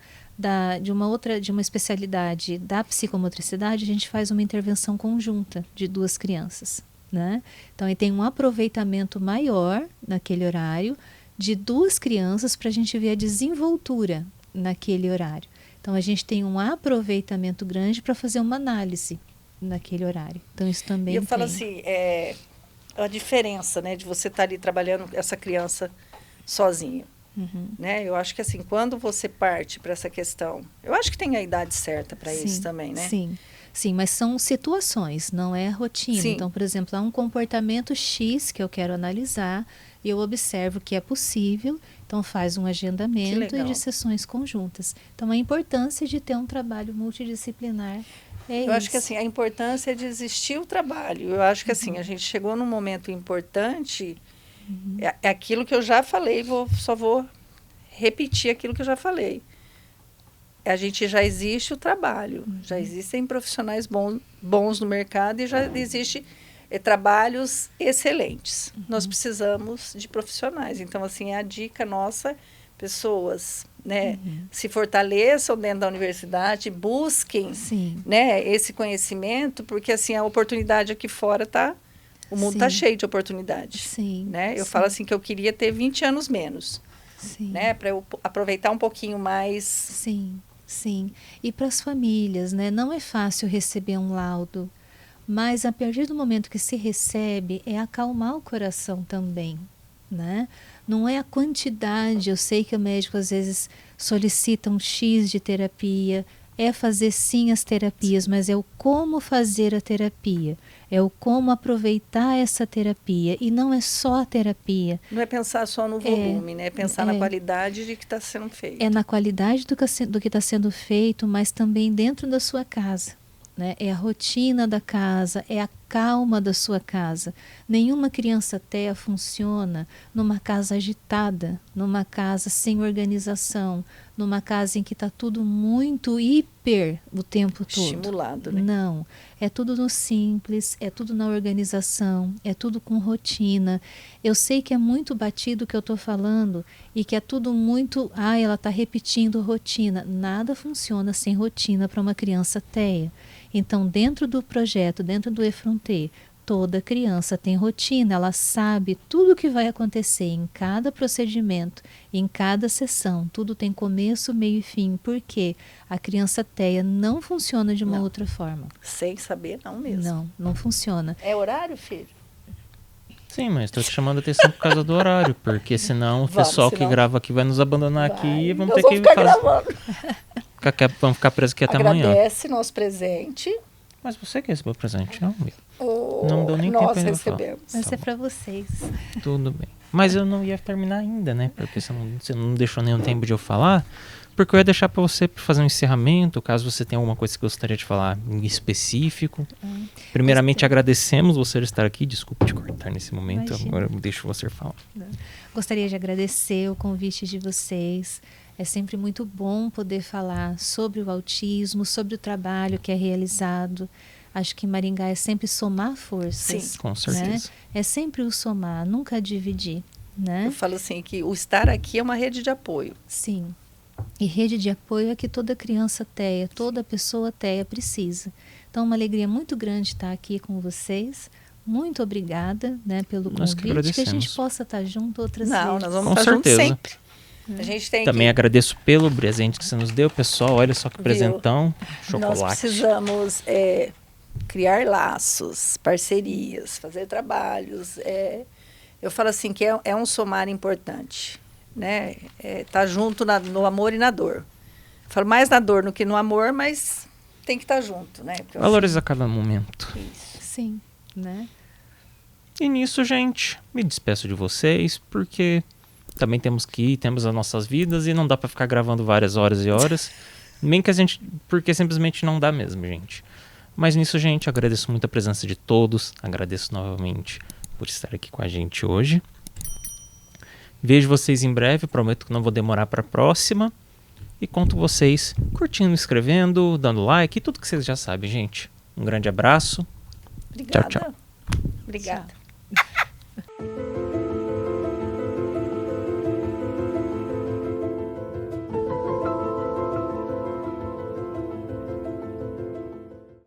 de uma especialidade da psicomotricidade, a gente faz uma intervenção conjunta de 2 crianças, né? Então, aí tem um aproveitamento maior naquele horário de 2 crianças para a gente ver a desenvoltura naquele horário. Então, a gente tem um aproveitamento grande para fazer uma análise naquele horário. Então, isso também E eu falo tem. assim, a diferença, né, de você estar ali trabalhando essa criança sozinho. Né? Eu acho que assim, quando você parte para essa questão, eu acho que tem a idade certa para isso também, né? Sim, mas são situações, não é rotina. Sim. Então, por exemplo, há um comportamento X que eu quero analisar e eu observo que é possível, então faz um agendamento e de sessões conjuntas. Então, a importância de ter um trabalho multidisciplinar é isso. Eu acho que assim, a importância é de existir o trabalho. Eu acho que assim, a gente chegou num momento importante, é aquilo que eu já falei, só vou repetir aquilo que eu já falei. A gente já existe o trabalho, já existem profissionais bons no mercado e já existe trabalhos excelentes. Nós precisamos de profissionais. Então, assim, a dica nossa, pessoas, né, se fortaleçam dentro da universidade, busquem, né, esse conhecimento, porque, assim, a oportunidade aqui fora está... O mundo está cheio de oportunidades. Né? Eu falo assim que eu queria ter 20 anos menos, né, para eu aproveitar um pouquinho mais. Sim. E para as famílias, né? Não é fácil receber um laudo, mas a partir do momento que se recebe, é acalmar o coração também, né? Não é a quantidade, eu sei que o médico às vezes solicita um X de terapia, é fazer sim as terapias, mas é o como fazer a terapia, é o como aproveitar essa terapia, e não é só a terapia. Não é pensar só no volume, né? É pensar na qualidade de que está sendo feito. É na qualidade do que está sendo feito, mas também dentro da sua casa. Né? É a rotina da casa, é a calma da sua casa. Nenhuma criança TEA funciona numa casa agitada, numa casa sem organização, numa casa em que está tudo muito hiper o tempo todo. Estimulado, né? Não, é tudo no simples, é tudo na organização, é tudo com rotina. Eu sei que é muito batido o que eu estou falando e que é tudo muito... ela está repetindo rotina. Nada funciona sem rotina para uma criança TEA. Então, dentro do projeto, dentro do Effronter, toda criança tem rotina, ela sabe tudo o que vai acontecer em cada procedimento, em cada sessão, tudo tem começo, meio e fim, porque a criança TEA não funciona de uma outra forma. Sem saber, não mesmo. Não funciona. É horário, filho? Sim, mas estou te chamando a atenção por causa do horário, porque senão o pessoal que grava aqui vai nos abandonar aqui e vamos ter que gravando. Vamos ficar presos aqui até amanhã. Agradece nosso presente. Mas você que recebeu o presente, não? Não deu nem tempo nós ainda recebemos. Vai ser para vocês. Tudo bem. Mas eu não ia terminar ainda, né? Porque você não deixou nenhum tempo de eu falar. Porque eu ia deixar para você fazer um encerramento, caso você tenha alguma coisa que gostaria de falar em específico. Primeiramente, agradecemos você estar aqui. Desculpe te cortar nesse momento. Imagina. Agora eu deixo você falar. Gostaria de agradecer o convite de vocês. É sempre muito bom poder falar sobre o autismo, sobre o trabalho que é realizado. Acho que em Maringá é sempre somar forças. Sim, com certeza. Né? É sempre o somar, nunca dividir. Né? Eu falo assim que o estar aqui é uma rede de apoio. Sim. E rede de apoio é que toda criança TEA, toda pessoa TEA precisa. Então, uma alegria muito grande estar aqui com vocês. Muito obrigada, né, pelo convite. Que a gente possa estar junto outras vezes. Nós vamos estar juntos sempre. A gente tem Também agradeço pelo presente que você nos deu, pessoal. Olha só que presentão. Chocolate. Nós precisamos criar laços, parcerias, fazer trabalhos. Eu falo assim que é um somar importante. Né? Tá junto no amor e na dor. Eu falo mais na dor do que no amor, mas tem que estar junto. Né? Valoriza cada momento. Isso. Sim, né? E nisso, gente, me despeço de vocês, porque também temos as nossas vidas e não dá pra ficar gravando várias horas e horas. Nem que porque simplesmente não dá mesmo, gente. Mas nisso, gente, agradeço muito a presença de todos. Agradeço novamente por estar aqui com a gente hoje. Vejo vocês em breve, prometo que não vou demorar para a próxima. E conto vocês curtindo, inscrevendo, dando like, tudo que vocês já sabem, gente. Um grande abraço. Obrigada. Tchau, tchau. Obrigada. Tchau.